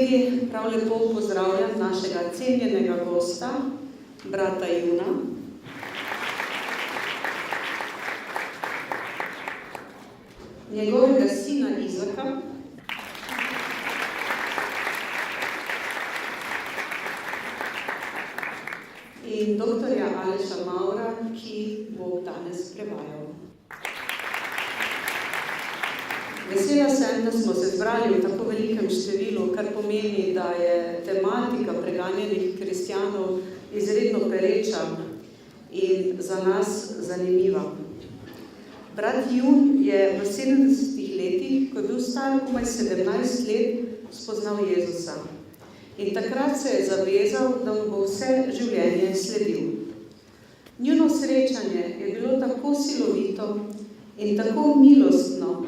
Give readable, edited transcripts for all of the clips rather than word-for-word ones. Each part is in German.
tudi prav lepo pozdravljam našega cenjenega gosta, brata Juna. Njegovega sina Izaka, in doktorja Aleša Maura, ki bo danes prevajal. Vesela sem, da smo se zbrali v tako velikem številu, kar pomeni, da je tematika preganjenih kristjanov izredno pereča in za nas zanimiva. Brat Yun je v 70 letih, ko je bil star komaj 17 let, spoznal Jezusa. In takrat se je zavezal, da mu bo vse življenje sledil. Njuno srečanje je bilo tako silovito in tako milostno,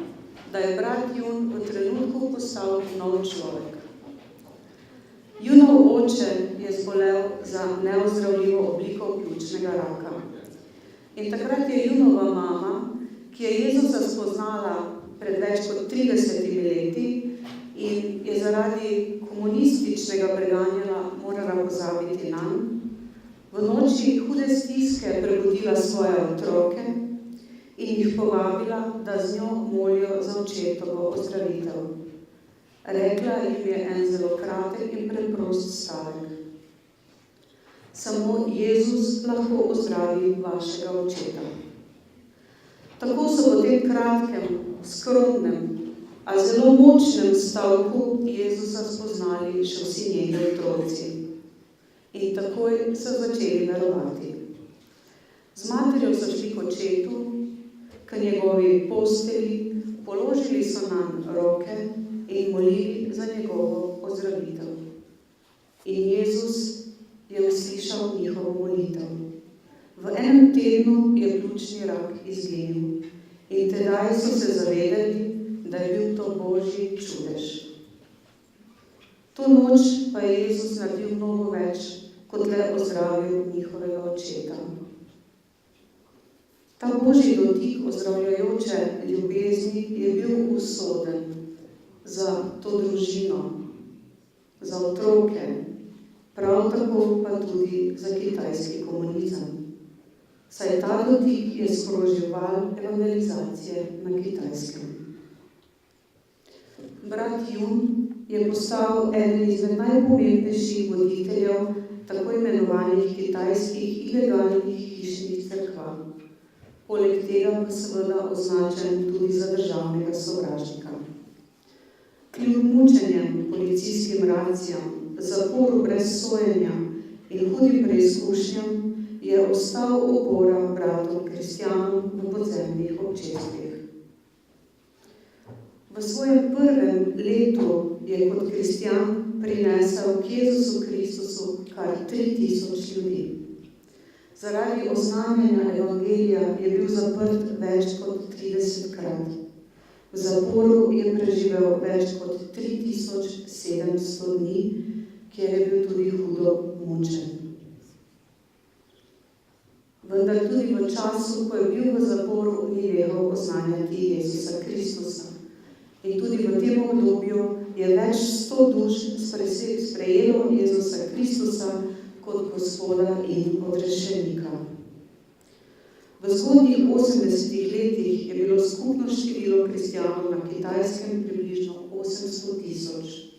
da je brat Yun v trenutku postal nov človek. Junov oče je zbolel za neozdravljivo obliko pljučnega raka. In takrat je Junova mama, ki je Jezusa spoznala pred več kot 30 leti in je zaradi komunističnega preganjanja morala pozabiti nanj, v noči hude stiske prebudila svoje otroke in jih povabila, da z njo molijo za očetovo ozdravitev. Rekla jim je en zelo kratek in preprost stavek. Samo Jezus lahko ozdravi vašega očeta. Tako so po tem kratkem, skromnem, a zelo močnem stavku Jezusa spoznali še vsi njegovi otroci. In takoj so začeli verovati. Z materjo so šli k očetu, k njegovi posteli, položili so nanj roke in molili za njegovo ozdravitev. In Jezus je uslišal njihovo molitev. V enem tednu je pljučni rak izginil in tedaj so se zavedali, da je bil to Božji čudež. To noč pa je Jezus naredil mnogo več, kot le ozdravil njihovega očeta. Ta Božji dotik ozdravljajoče ljubezni je bil usoden za to družino, za otroke, prav tako pa tudi za kitajski komunizem. Saj ta dotik je sprožil val evangelizacije na Kitajskem. Brat Yun je postal eden izmed najpomembnejših voditeljev tako imenovanih kitajskih ilegalnih hišnih cerkva. Poleg tega pa seveda označen tudi za državnega sovražnika. Kljub mučenjem, policijskim racijam, zaporu brez sojenja in hudim preizkušnjam je ostal opora bratom kristjanom v podzemnih občestvih. V svojem prvem letu je kot kristjan prinesel k Jezusu Kristusu kar 3000 ljudi. Zaradi oznanjanja evangelija je bil zaprt več kot 30-krat. V zaporu je preživel več kot 3700 dni, kjer je bil tudi hudo mučen. Vendar tudi v času, ko je bil v zaporu, ni nehal oznanjati Jezusa Kristusa. In tudi v tem obdobju je več 100 duš sprejelo Jezusa Kristusa kot Gospoda in odrešenika. V zgodnjih 80 letih je bilo skupno število kristjanov na Kitajskem približno 800 000.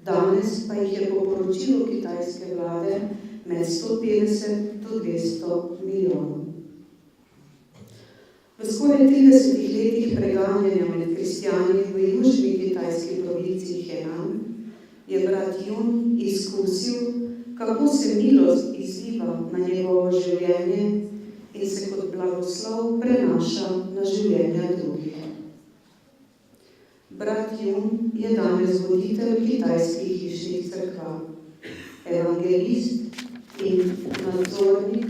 Danes pa jih je po poročilu kitajske vlade med 150 do 200 milijonov. V skoraj 30 letih preganjanja med kristjani v južni kitajski provinciji Henan je brat Yun izkusil, kako se milost izliva na njegovo življenje in se kot blagoslov prenaša na življenja drugih. Brat Yun je danes voditelj kitajskih hišnih cerkva, evangelist in nadzornik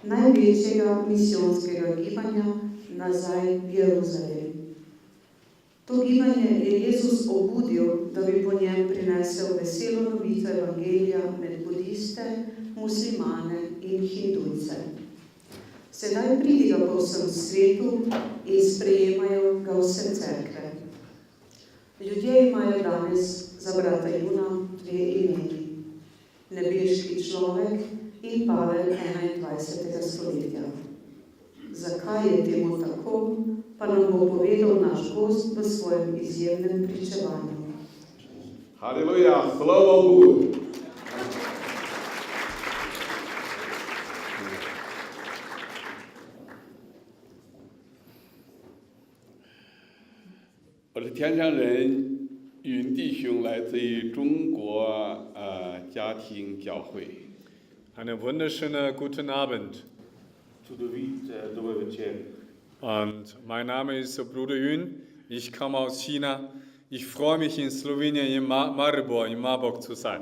največjega misijonskega gibanja Nazaj v Jeruzalem. To gibanje je Jezus obudil, da bi po njem prinesel veselo novico evangelija med budiste, muslimane in hindujce. Sedaj pridiga po vsem svetu in sprejemajo ga vse cerkve. Ljudje imajo danes za brata Juna 2 imeni. Nebeški človek in Pavel 21. stoletja. Zakaj je temu tako, pa nam bo povedal naš gost v svojem izjemnem pričevanju. Halleluja, slava Bogu.我是天上人云弟兄，来自于中国家庭教会。Einen wunderschönen guten Abend. Und mein Name ist Bruder Yun. Ich komme aus China. Ich freue mich in Slowenien, in Maribor, in Marburg zu sein.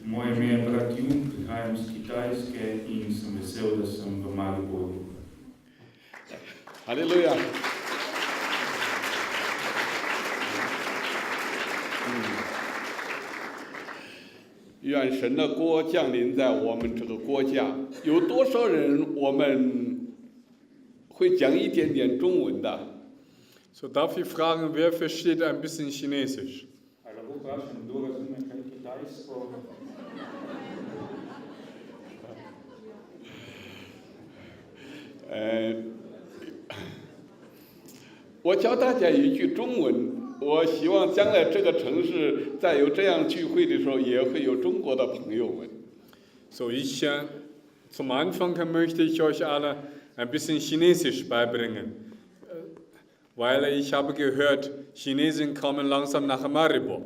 Moje ime je Brat Yun, prihajam iz Kitajske in sem vesel, da sem v Mariboru. Halleluja. 愿神的国降临在我们这个国家。有多少人我们会讲一点点中文的？ So darf ich fragen, wer versteht ein bisschen Chinesisch? äh, 我教大家一句中文。 我希望将来这个城市在有这样聚会的时候，也会有中国的朋友们。So zum Anfang möchte ich euch alle ein bisschen Chinesisch beibringen, weil ich habe gehört, Chinesen kommen langsam nach Maribor.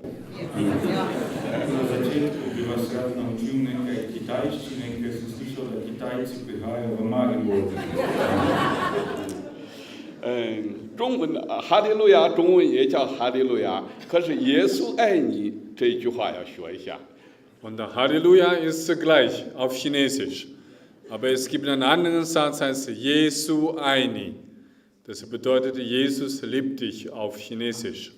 Äh, 中文哈利路亚，中文也叫哈利路亚，可是耶稣爱你这句话要学一下。Und Halleluja ist gleich auf Chinesisch. Aber es gibt einen anderen Satz, heißt Jesu Aini. Das bedeutet, Jesus liebt dich auf Chinesisch.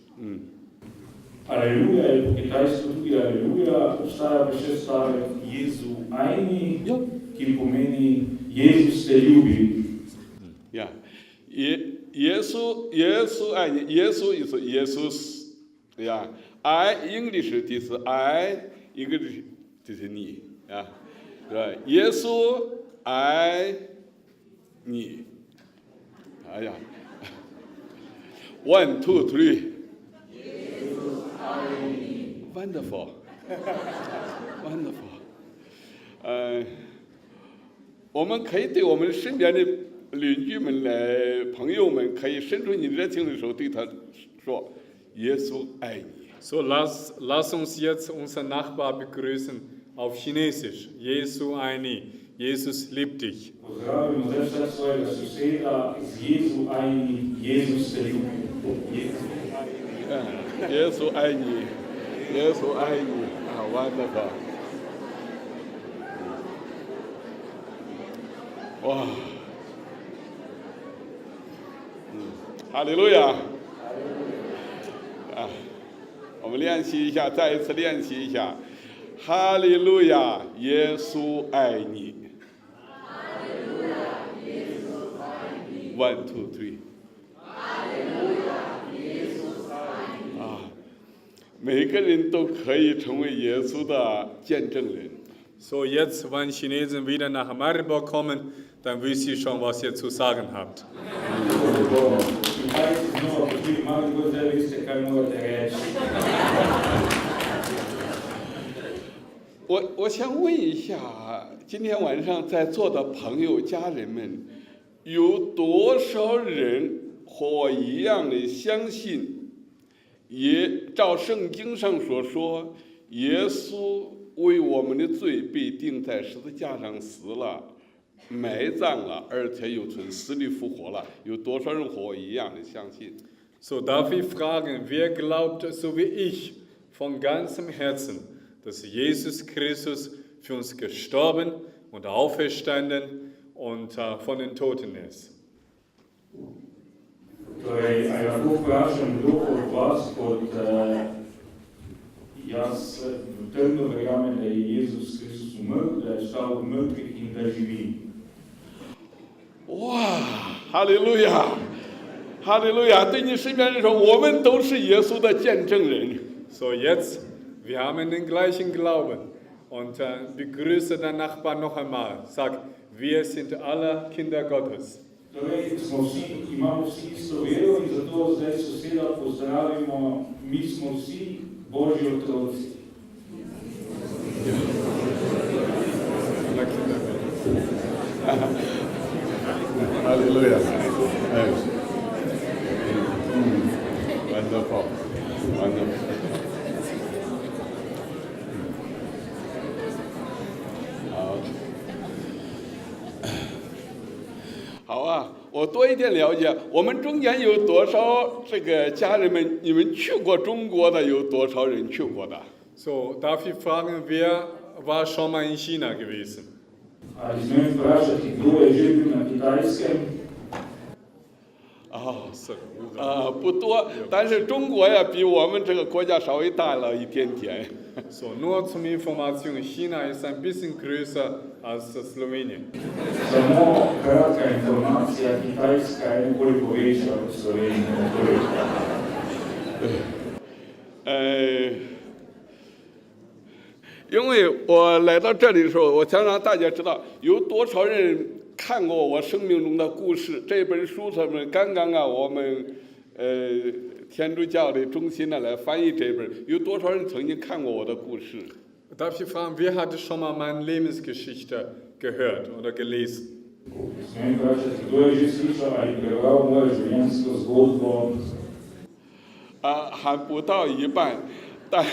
Halleluja je po kitajsko tudi Halleluja, obstaja pa še stavek Jesu Aini, ki pomeni Jezus te ljubi. Ja, 耶稣爱你，耶稣意思耶稣呀，I English 就是 I English 就是你啊，是吧？耶稣爱你，哎呀 ，1 2 3， wonderful， wonderful， 我们可以对我们身边的 邻居们来，朋友们可以伸出你热情的手，对他说：“耶稣爱你。” So lass uns jetzt unseren Nachbar begrüßen auf Chinesisch. Jesu Aini. Jesus liebt dich. Pozdravimo zdaj vse svojega soseda z Jezu Aini, Jezus te ljubi. 耶稣爱你，耶稣爱你，啊，wonderful！ 哇！ 哈利路亚！啊，我们练习一下，再一次练习一下。哈利路亚，耶稣爱你。哈利路亚，耶稣爱你。1 2 3。哈利路亚，耶稣爱你。啊，每个人都可以成为耶稣的见证人。 So jetzt, wenn Chinesen wieder nach Maribor kommen, dann wisst ihr schon, was ihr zu sagen habt. 我想问一下，今天晚上在座的朋友、家人们，有多少人和我一样的相信，也照圣经上所说，耶稣为我们的罪被钉在十字架上死了，埋葬了，而且又从死里复活了。有多少人和我一样的相信？ So darf ich fragen, wer glaubt, so wie ich, von ganzem Herzen, dass Jesus Christus für uns gestorben und auferstanden und von den Toten ist? Torej, a ja lahko vprašam, kdo od vas kot jaz trdno verjame, da je Jezus Kristus umrl, da je vstal od mrtvih in da živi. 哇，哈利路亚，哈利路亚！对你身边人说，我们都是耶稣的见证人。 So jetzt wir haben den gleichen Glauben. Und begrüße deinen Nachbarn noch einmal. Sag, wir sind alle Kinder Gottes. Torej, imamo vsi isto vero in zato zdaj soseda pozdravimo, mi smo vsi Božji otroci. Halleluja. Wonderful. Wonderful. 好啊，我多一点了解。我们中间有多少这个家人们？你们去过中国的有多少人去过的？ So, darf ich fragen, wer war schon mal in China gewesen? Ali smem vprašati, kdo je že bil na Kitajskem? 不多，但是中国呀比我们这个国家稍微大了一点点。So, nur zum Information, China ist ein bisschen größer als Slowenien. Samo kratka informacija, Kitajska je nekoliko večja od Slovenije. 因为我来到这里的时候，我想让大家知道有多少人看过我生命中的故事。这本书上面刚刚我们天主教的中心来翻译这本，有多少人曾经看过我的故事？ Darf ich fragen, wer hatte schon mal meine Lebensgeschichte gehört oder gelesen? Smem vprašati, kdo je že slišal ali prebral mojo življenjsko zgodbo? 还不到一半，但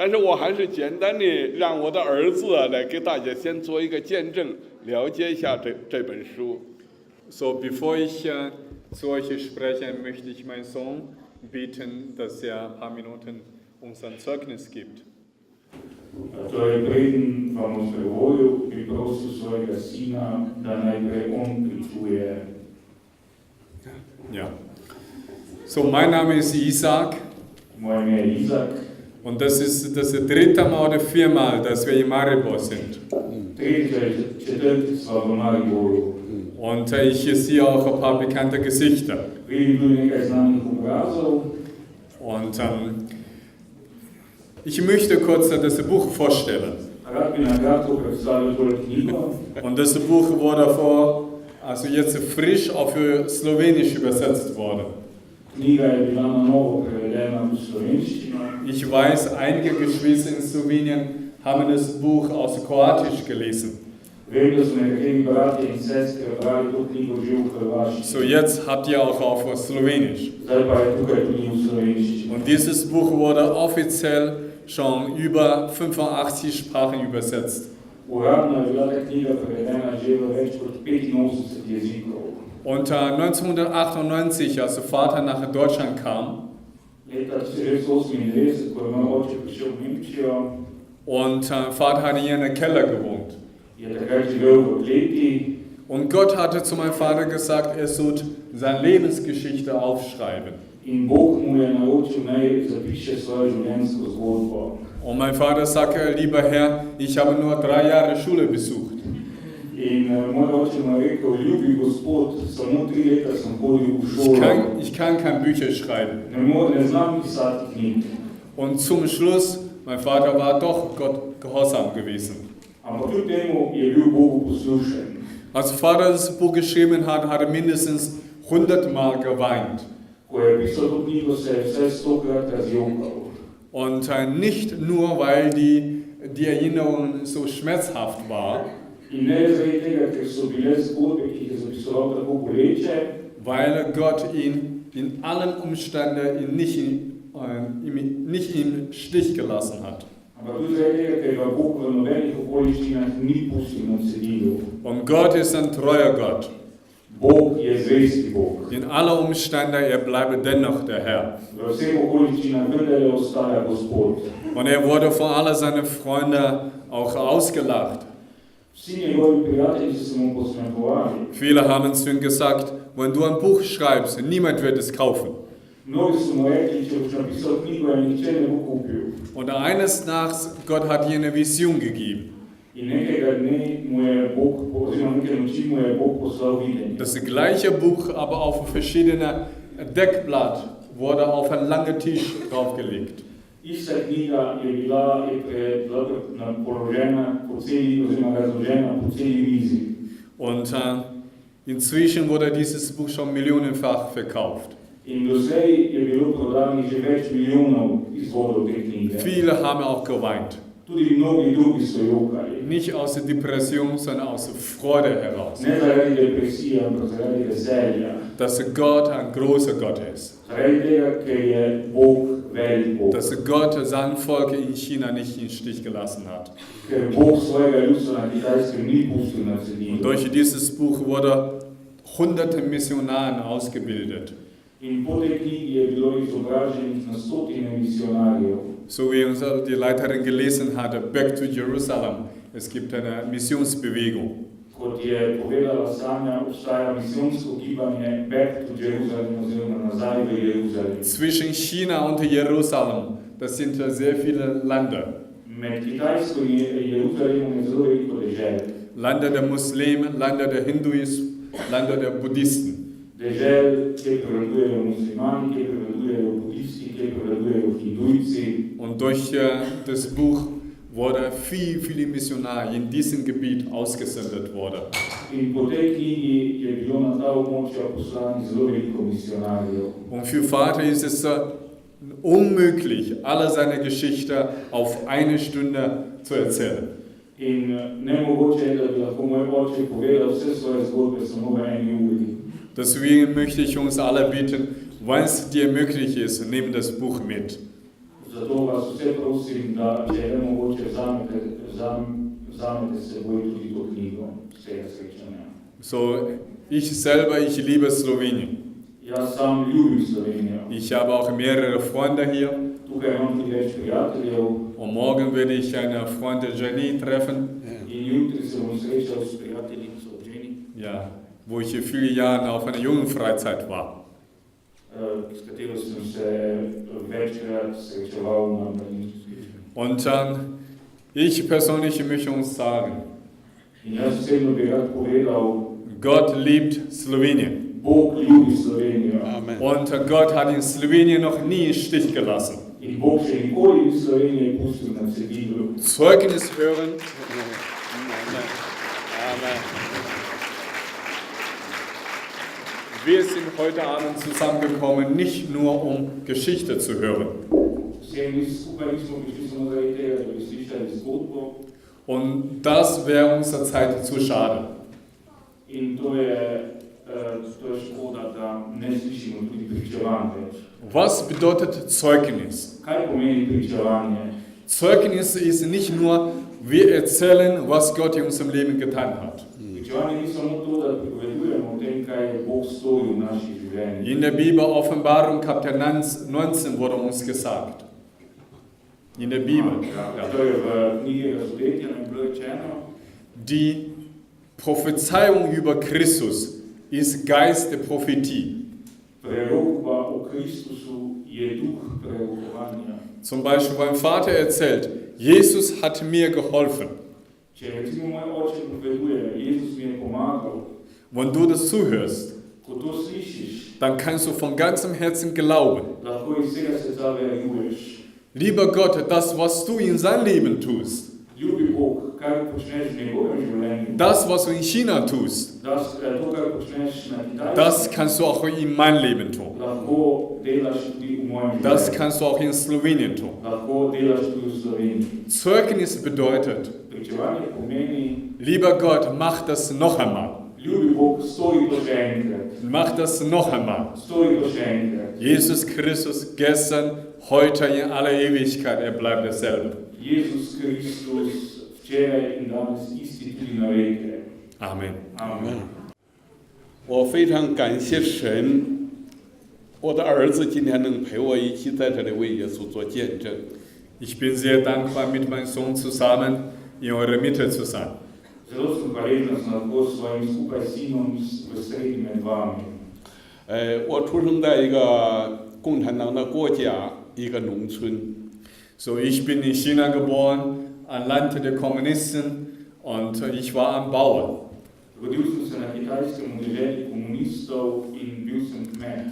是我还是简单的让我的儿子来给大家先做一个见证，了解一下这本书。 So, bevor ich zu euch spreche, möchte ich meinen Sohn bitten, dass er ein paar Minuten uns ein Zeugnis gibt. Torej, preden vam bom spregovoril, bi prosil svojega sina, da najprej on pričuje. Ja. So, mein Name ist Isaac. Moje ime je Izak. Und das ist das dritte Mal oder viermal, dass wir in Maribor sind. Četrtič sva v Mariboru. Und ich sehe auch ein paar bekannte Gesichter. Vidim tudi nekaj znanih obrazov. Und ich möchte kurz das Buch vorstellen. Rad bi na kratko predstavil tole knjigo. Und das Buch wurde also jetzt frisch auf Slowenisch übersetzt worden. Knjiga je bila na novo prevedena v slovenščino. Ich weiß, einige Geschwister in Slowenien haben das Buch aus Kroatisch gelesen. Vem, da so nekateri bratje in sestre brali to knjigo že v hrvaščini. So, jetzt habt ihr auch auf Slowenisch. Zdaj pa je tukaj tudi v slovenščini. Und dieses Buch wurde offiziell schon über 85 Sprachen übersetzt. Uradno je bila ta knjiga prevedena že v več kot 85 jezikov. Und 1998, als Vater nach Deutschland kam, Leta 1998, ko je moj oče prišel v Nemčijo, und Vater hatte hier in einem Keller gewohnt. je takrat živel v kleti. Und Gott hatte zu meinem Vater gesagt, er sollte seine Lebensgeschichte aufschreiben. In Bog mu je naročil, naj zapiše svojo življenjsko zgodbo. Und mein Vater sagte, lieber Herr, ich habe nur 3 Jahre Schule besucht. In moj oče mu je rekel, ljubi Gospod, samo 3 leta sem hodil v šolo. Ich kann kein Bücher schreiben. Ne znam pisati knjig. Und zum Schluss, mein Vater war doch Gott gehorsam gewesen. Ampak kljub temu je bil Bogu poslušen. Als Vater das Buch geschrieben hat, hat er mindestens 100 Mal geweint. Ko je pisal to knjigo, se je vsaj 100-krat razjokal. Und nicht nur, weil die Erinnerung so schmerzhaft war, In ne zaradi tega, ker so bile zgodbe, ki jih je zapisoval, tako boleče, weil Gott ihn in allen Umständen nicht im Stich gelassen hat. ampak tudi zaradi tega, ker ga Bog v nobenih okoliščinah ni pustil na cedilu. Und Gott ist ein treuer Gott. Bog je zvesti Bog. In allen Umständen, er bleibt dennoch der Herr. V vseh okoliščinah vendarle ostaja Gospod. Und er wurde von all seinen Freunden auch ausgelacht. Vsi njegovi prijatelji so se mu posmehovali. Viele haben zu ihm gesagt, wenn du ein Buch schreibst, niemand wird es kaufen. Mnogi so mu rekli, če boš napisal knjigo, je nihče ne bo kupil. Und eines Nachts, Gott hat ihr eine Vision gegeben. In nekega dne mu je Bog, oziroma nekaj noči mu je Bog poslal videnje. Das gleiche Buch, aber auf verschiedene Deckblatt, wurde auf einen langen Tisch draufgelegt. Ista knjiga je bila položena po celi, oziroma razložena po celi mizi. Und inzwischen wurde dieses Buch schon millionenfach verkauft. In doslej je bilo prodanih že več milijonov izvodov te knjige. Viele haben auch geweint. Tudi mnogi drugi so jokali. Nicht aus der Depression, sondern aus der Freude heraus. Ne zaradi depresije, ampak zaradi veselja. Dass Gott ein großer Gott ist. Zaradi tega, ker je Bog velik Bog. Dass Gott sein Volk in China nicht im Stich gelassen hat. Ker Bog svojega ljudstva na Kitajskem ni pustil na cedilu. Und durch dieses Buch wurde hunderte Missionaren ausgebildet. In po tej knjigi je bilo izobraženih na stotine misionarjev. So wie uns die Leiterin gelesen hatte, Back to Jerusalem. Es gibt eine Missionsbewegung. Kot je povedala Sanja, obstaja misijonsko gibanje Back to Jerusalem oziroma nazaj v Jeruzalem. Zwischen China und Jerusalem, das sind sehr viele Länder. Med Kitajsko in Jeruzalemom je zelo veliko dežel. Länder der Muslimen, Länder der Hinduisten, Länder der Buddhisten. Dežel, kjer prevladujejo muslimani, kjer prevladujejo budisti, kjer prevladujejo hindujci. Und durch das Buch wurde viele Missionare in diesem Gebiet ausgesendet worden. In po tej knjigi je bilo na ta območja poslanih zelo veliko misionarjev. Und für Vater ist es unmöglich, alle seine Geschichte auf eine Stunde zu erzählen. In nemogoče je, da bi lahko moj oče povedal vse svoje zgodbe samo v eni uri. Deswegen möchte ich uns alle bitten, wenn es dir möglich ist, nimm das Buch mit. Zato vas vse prosim, da če je nemogoče vzamete s seboj tudi to knjigo z tega srečanja. So, ich selber, ich liebe Slowenien. Jaz sam ljubim Slovenijo. Ich habe auch mehrere Freunde hier. Tukaj imam tudi več prijateljev. Und morgen werde ich eine Freundin Jenny treffen. In jutri se bom srečal s prijateljico Jenny. Ja, wo ich hier viele Jahre auf einer Jugendfreizeit war. S katero sem se večkrat srečeval na mladinstvu. Und ich persönlich möchte uns sagen, In jaz osebno bi rad povedal, Gott liebt Slowenien. Bog ljubi Slovenijo. Amen. Und Gott hat in Slowenien noch nie im Stich gelassen. In Bog še nikoli v Sloveniji pustil na cedilu. Zeugnis hören. Amen. Wir sind heute Abend zusammengekommen, nicht nur um Geschichte zu hören. Vsem skupaj nismo prišli samo zaradi tega, da bi slišali zgodbo. Und das wäre unserer Zeit zu schade. In to je škoda, da ne slišimo tudi pričevanj več. Was bedeutet Zeugnis? Kaj pomeni pričevanje? Zeugnis ist nicht nur, wir erzählen, was Gott in unserem Leben getan hat. Pričevanje ni samo to, da pripovedujemo o tem, kaj je Bog storil v naših življenjih. In der Bibel Offenbarung Kapitel 19 wurde uns gesagt. In der Bibel. To je v knjigi Razodetja nam bilo rečeno. Die Prophezeiung über Christus ist Geist der Prophetie. Prerokba o Kristusu je duh prerokovanja. Zum Beispiel mein Vater erzählt, Jesus hat mir geholfen. Če recimo moj oče pripoveduje, Jezus mi je pomagal, Wenn du das zuhörst, ko to slišiš, dann kannst du von ganzem Herzen glauben. lahko iz vsega srca verjameš. Lieber Gott, das, was du in seinem Leben tust, Ljubi Bog, kar počneš v njegovem življenju, das, was du in China tust, to, kar počneš na Kitajskem, das kannst du auch in meinem Leben tun. lahko delaš tudi v mojem Das življenju. kannst du auch in Slowenien tun. Lahko delaš tudi v Sloveniji. Zeugnis bedeutet, Pričevanje pomeni, lieber Gott, mach das noch einmal. ljubi Bog, stori to še enkrat. Mach das noch einmal. Stori to še enkrat. Jesus Christus gestern, heute, in aller Ewigkeit, er bleibt derselbe. Jezus Kristus, včeraj in danes isti tudi na veke. Amen. Amen. 我非常感谢神，我的儿子今天能陪我一起在这里为耶稣做见证。 Ich bin sehr dankbar, mit meinem Sohn zusammen in eurer Mitte zu sein. Zelo sem hvaležen, da sem lahko s svojim skupaj sinom v sredi med vami. 我出生在一个共产党的国家，一个农村。 So, ich bin in China geboren, ein Land der Kommunisten, und ich war ein Bauer. Rodil sem se na Kitajskem v deželi komunistov in bil sem kmet.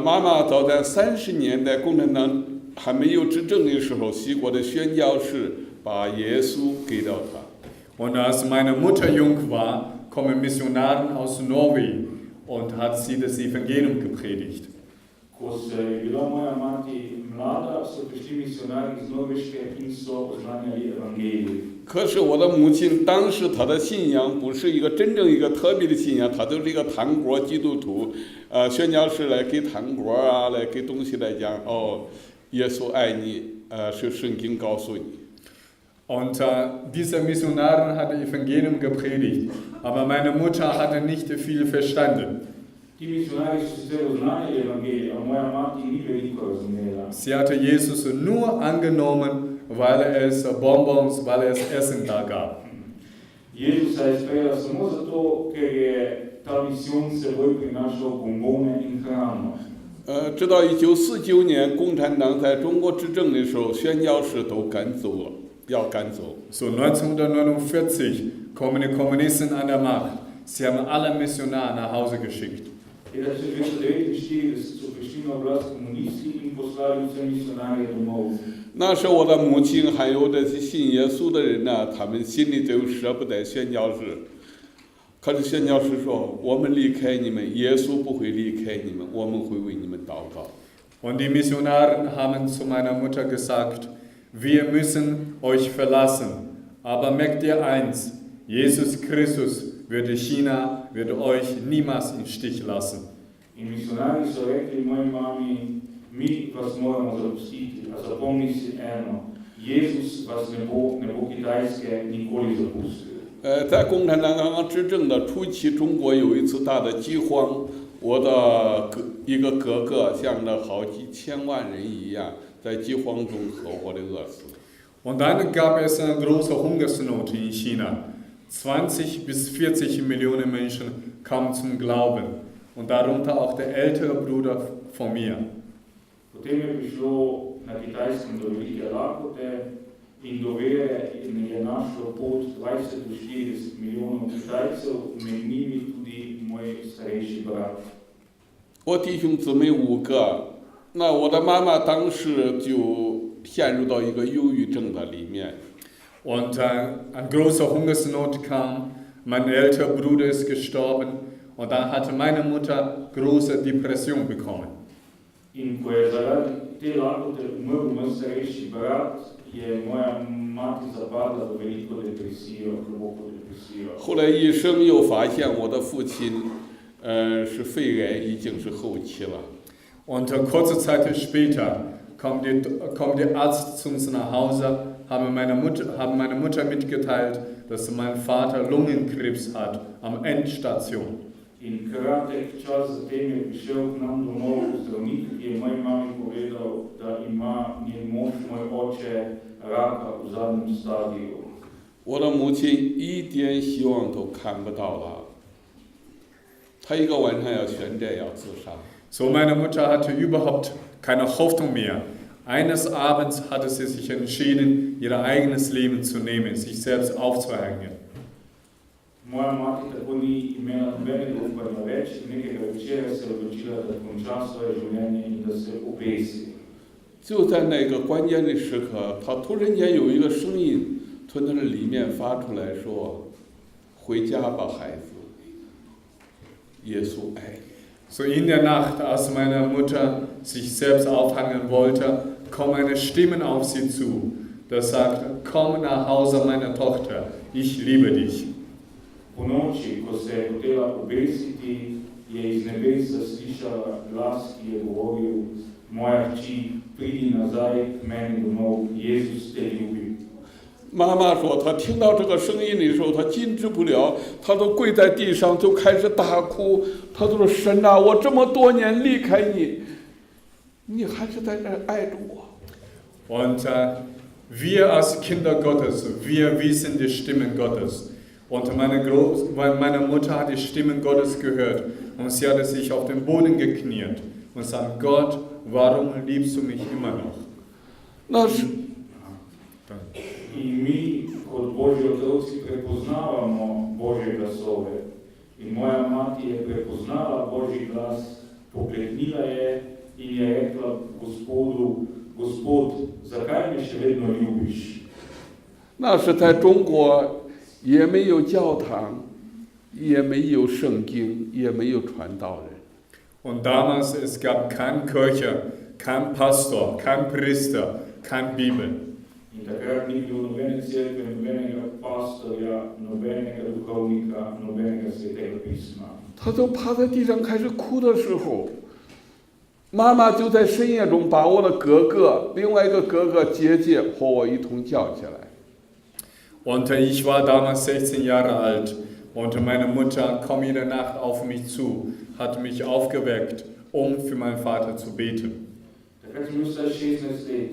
妈妈早在30年代共产党还没有执政的时候，西国的宣教士把耶稣给到他。Und als meine Mutter jung war, kommen Missionaren aus Norwegen und hat sie das Evangelium gepredigt. Ko se je bila moja mati mlada, so prišli misionarji iz Norveške in so oznanjali evangelij. 可是我的母亲当时她的信仰不是一个真正一个特别的信仰，她就是一个糖果基督徒，宣教士来给糖果啊，来给东西来讲，哦，耶稣爱你，是圣经告诉你。Und dieser Missionar hat das Evangelium gepredigt, aber meine Mutter hatte nicht viel verstanden. Ti misionarji so sicer oznanjali evangelij, a moja mati ni veliko razumela. Sie hatte Jesus nur angenommen, weil es Bonbons, weil es Essen da gab. Jezusa je sprejela samo zato, ker je ta misijon s seboj prinašal bombone in hrano. 直到1949年共产党在中国执政的时候，宣教士都赶走了，要赶走。 So 1949 kommen die Kommunisten an der Macht. Sie haben alle Missionare nach Hause geschickt. 1949 so prišli na oblast komunisti in poslali vse misionarje domov. 那时候我的母亲还有这些信耶稣的人呢，他们心里都舍不得宣教士。可是宣教士说：“我们离开你们，耶稣不会离开你们，我们会为你们祷告。” Und die Missionare haben zu meiner Mutter gesagt, wir müssen euch verlassen. Aber merkt ihr eins, Jesus Christus wird China, wird euch niemals im Stich lassen. In misionarji so rekli moji mami, mi vas moramo zapustiti, a zapomni si eno, Jezus vas ne bo Kitajske nikoli zapustil. 在共产党刚刚执政的初期，中国有一次大的饥荒，我的一个哥哥像那好几千万人一样，在饥荒中活活的饿死。 Und dann gab es eine große Hungersnot in China. 20 bis 40 Millionen Menschen kamen zum Glauben. Und darunter auch der ältere Bruder von mir. Potem je prišlo na Kitajskem do velike lakote in do vere in je našlo pot 20 do 40 milijonov Kitajcev, med njimi tudi moj starejši brat. 我弟兄姊妹5个，那我的妈妈当时就陷入到一个忧郁症的里面。 Und eine große Hungersnot kam, mein älterer Bruder ist gestorben und dann hatte meine Mutter große Depression bekommen. In ko je zaradi te lakote umrl moj starejši brat, je moja mati zapadla v veliko depresijo, globoko depresijo. 后来医生又发现我的父亲，是肺癌，已经是后期了。 Und kurze Zeit später kommt der Arzt zu uns nach Hause, haben meine Mutter mitgeteilt, dass mein Vater Lungenkrebs hat, am Endstation. In kratek čas zatem je prišel k nam domov zdravnik, ki je moji mami povedal, da ima njen mož, moj oče, raka v zadnjem stadiju. 我的母亲一点希望都看不到了，她一个晚上要悬崖要自杀。 So, meine Mutter hatte überhaupt keine Hoffnung mehr. Eines Abends hatte sie sich entschieden, ihr eigenes Leben zu nehmen, sich selbst aufzuhängen. Moja mati tako ni imela nobenega upanja več, nekega večera se je odločila, da konča svoje življenje in da se obesi. 就在那个关键的时刻，她突然间有一个声音从她的里面发出来说：“回家吧，孩子，耶稣爱你。” So in der Nacht, als meine Mutter sich selbst aufhängen wollte, kommt eine Stimme auf sie zu, das sagt, komm nach Hause, meine Tochter, ich liebe dich. Po noči, ko se je hotela obesiti, je iz nebes zaslišala glas, ki je govoril: Moja hči, pridi nazaj k meni domov, Jezus te ljubi. 妈妈说，她听到这个声音的时候，她禁止不了，她都跪在地上就开始大哭。她说：“神啊，我这么多年离开你，你还是在这儿爱着我。” Und wir als Kinder Gottes, wir wissen die Stimmen Gottes. Und meine Mutter hat die Stimmen Gottes gehört und sie hatte sich auf den Boden gekniet und sagt: Gott, warum liebst du mich immer noch? 那是 In mi kot Božji otroci prepoznavamo Božje glasove. In moja mati je prepoznala Božji glas, pokleknila je in je rekla Gospodu, Gospod, zakaj me še vedno ljubiš? 那是在中国也没有教堂，也没有圣经，也没有传道人。 Und damals, es gab keine Kirche, kein Pastor, kein Priester, keine Bibel. In takrat ni bilo nobene cerkve, nobenega pastorja, nobenega duhovnika, nobenega svetega pisma. 他就趴在地上开始哭的时候，妈妈就在深夜中把我的哥哥，另外一个哥哥姐姐和我一同叫起来。 Und ich war damals 16 Jahre alt und meine Mutter kam jede Nacht auf mich zu, hat mich aufgeweckt, um für meinen Vater zu beten. Takrat sem bil star 16 let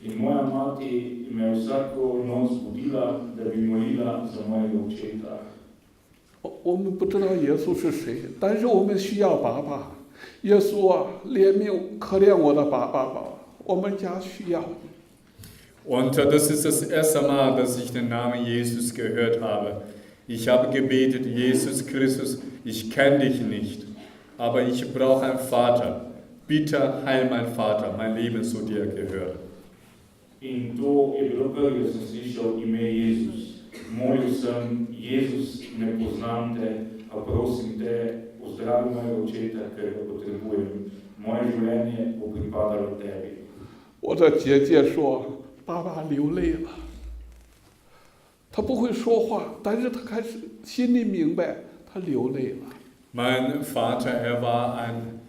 in moja mati me je vsako noč budila, da bi molila za mojega očeta. 我们不知道耶稣是谁，但是我们需要爸爸。耶稣啊，怜悯可怜我的爸爸吧，我们家需要。 Und das ist das erste Mal, dass ich den Namen Jesus gehört habe. Ich habe gebetet, Jesus Christus, ich kenne dich nicht, aber ich brauche einen Vater. Bitte heil meinen Vater, mein Leben zu dir gehört. In to je bilo prvi, da sem slišal ime Jezus. Molil sem, Jezus, ne poznam te, a prosim te, ozdravi mojega očeta, ker ga potrebujem. Moje življenje bo pripadalo tebi. 我的姐姐说：“爸爸流泪了。”他不会说话，但是他开始心里明白，他流泪了。 Mein Vater, war ein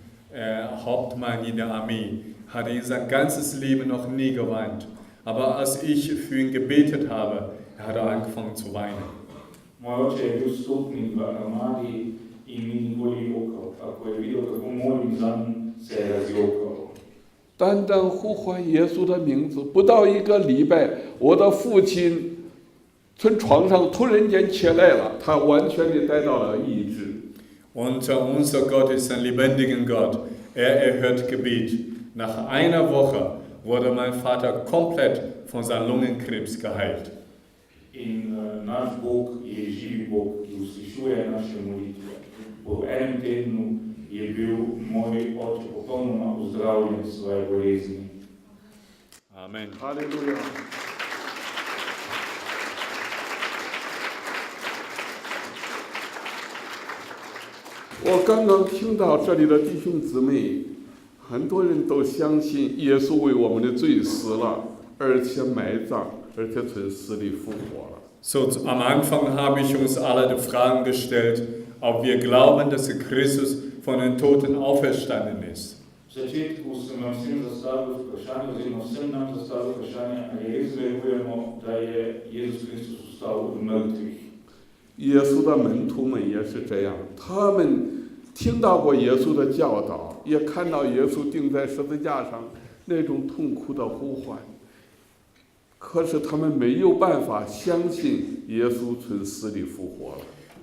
Hauptmann in der Armee, hatte in sein ganzes Leben noch nie geweint. Aber als ich für ihn gebetet habe, hat er angefangen zu weinen. Moj oče je bil stotnik v armadi in ni nikoli jokal. A ko je videl, kako molim zanj, se je razjokal. 单单呼唤耶稣的名字，不到1个礼拜，我的父亲从床上突然间起来了，他完全的得到了医治。 Und unser Gott ist ein lebendiger Gott. Er erhört Gebet. Nach einer Woche wurde mein Vater komplett von seinem Lungenkrebs geheilt. In naš Bog je živi Bog, ki uslišuje naše molitve. Po enem tednu je bil moj oče popolnoma ozdravljen svoje bolezni. Amen. Halleluja！ 我刚刚听到这里的弟兄姊妹，很多人都相信耶稣为我们的罪死了，而且埋葬，而且从死里复活了。 So, am Anfang habe ich uns alle die Fragen gestellt, ob wir glauben, dass Christus von den Toten auferstanden ist. V začetku sem vam vsem zastavil vprašanje, oziroma vsem nam zastavil vprašanje, ali res verujemo, da je Jezus Kristus vstal od mrtvih. 耶稣的门徒们也是这样，他们听到过耶稣的教导，也看到耶稣钉在十字架上那种痛苦的呼唤，可是他们没有办法相信耶稣从死里复活了。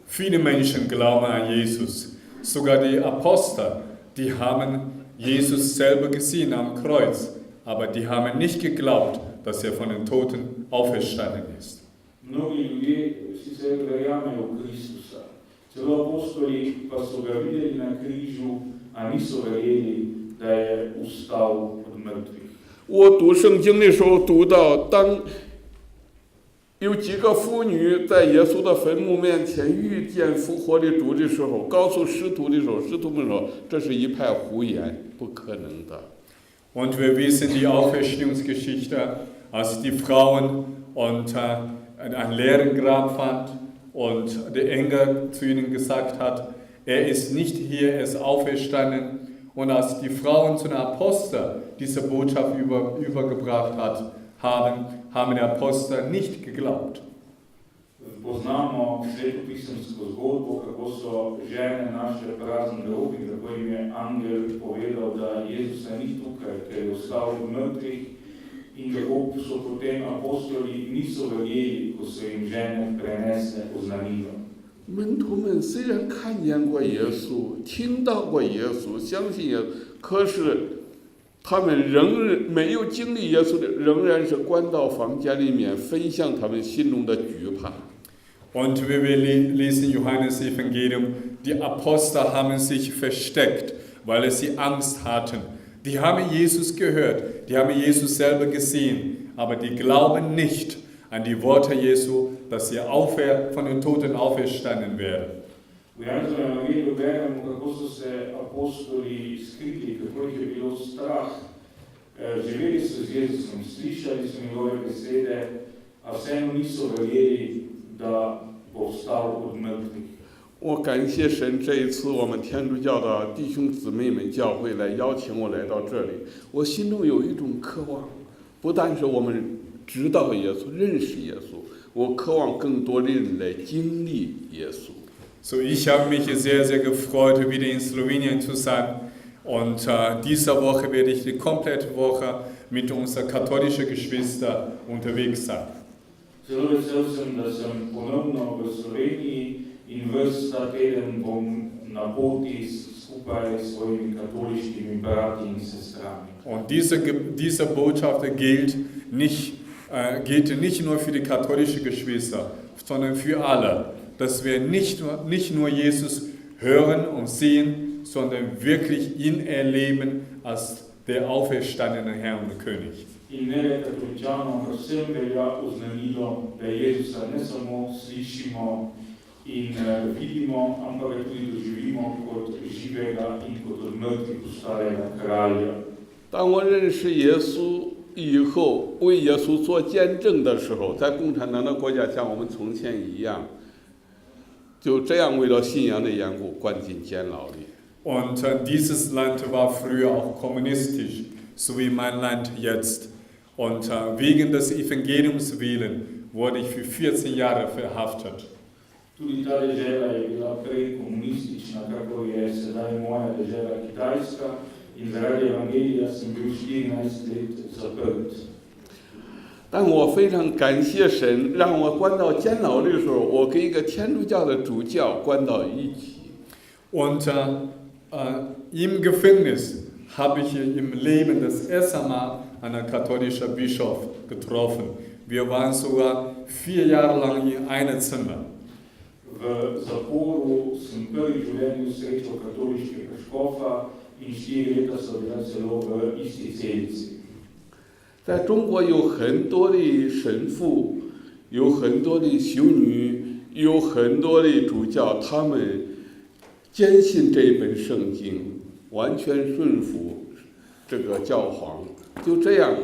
Viele Menschen glauben an Jesus. Sogar die Apostel, die haben Jesus selber gesehen am Kreuz, aber die haben nicht geglaubt, dass er von den Toten auferstanden ist. Mnogi ljudje sicer verjamejo v Kristusa, celo apostoli pa so ga videli na križu, a niso verjeli, da je vstal od mrtvih. 我读圣经的时候读到，当有几个妇女在耶稣的坟墓面前遇见复活的主的时候，告诉使徒的时候，使徒们说这是一派胡言，不可能的。 Und wir wissen die Auferstehungsgeschichte, als die Frauen und ein leeren Grab fand und der Engel zu ihnen gesagt hat, er ist nicht hier, er ist auferstanden. Und als die Frauen zu den Aposteln diese Botschaft übergebracht haben die Apostel nicht geglaubt. Poznamo svetopisemsko zgodbo, kako so žene našle prazen grob in kako jim je angel povedal, da Jezusa ni tukaj, ker je vstal od mrtvih, in kako so potem apostoli niso verjeli, ko so jim žene prenesle oznanilo. 门徒们虽然看见过耶稣，听到过耶稣，相信耶稣，可是他们仍然没有经历耶稣的，仍然是关到房间里面，分享他们心中的惧怕。 Und wie wir lesen Johannes Evangelium, die Apostel haben sich versteckt, weil sie Angst hatten, Die haben Jesus gehört, die haben Jesus selber gesehen, aber die glauben nicht an die Worte Jesu, dass sie von den Toten auferstanden werden. U Janezovem evangeliju beremo kako su se apostoli skrili, kako ih je bilo strah. Živeli so z Jezusom, slišali so njegove besede, a vseeno niso verjeli, da bo vstal od mrtvih. 我感谢神，这一次我们天主教的弟兄姊妹们教会来邀请我来到这里，我心中有一种渴望，不但是我们知道耶稣、认识耶稣，我渴望更多的人来经历耶稣。So, ich habe mich sehr, sehr gefreut, wieder in Slowenien zu sein. Und diese Woche werde ich die komplette Woche mit unseren katholischen Geschwistern unterwegs sein. Zelo vesel sem, da sem ponovno v Sloveniji in ves ta teden bom na poti skupaj s svojimi katoliškimi brati in sestrami. Und diese Botschaft gilt nicht nur für die katholischen Geschwister, sondern für alle, dass wir nicht nur Jesus hören und sehen, sondern wirklich ihn erleben als der auferstandene Herr und König. In ne le katoličanom, ampak vsem velja oznanilo, da Jezusa ne samo slišimo in vidimo, ampak ga tudi doživimo kot živega in kot od mrtvih vstalega kralja. 当我认识耶稣以后，为耶稣做见证的时候，在共产党的国家像我们从前一样，就这样为了信仰的缘故关进监牢里。 Und dieses Land war früher auch kommunistisch, so wie mein Land jetzt. Und wegen des Evangeliums willen wurde ich für 14 Jahre verhaftet. Tudi ta dežela je bila prej komunistična, kako je sedaj moja dežela Kitajska, in zaradi evangelija sem bil 14 let zaprt. 但我非常感谢神，让我关到监牢里的时候，我跟一个天主教的主教关到一起。 Und im Gefängnis habe ich im Leben das erste Mal einen katholischen Bischof getroffen. Wir waren sogar 4 Jahre lang in einem Zimmer. V zaporu sem prvi v življenju srečal katoliškega škofa in 4 leta so bila celo v isti celici. 在中国有很多的神父，有很多的修女，有很多的主教，他们坚信这本圣经，完全顺服这个教皇，就这样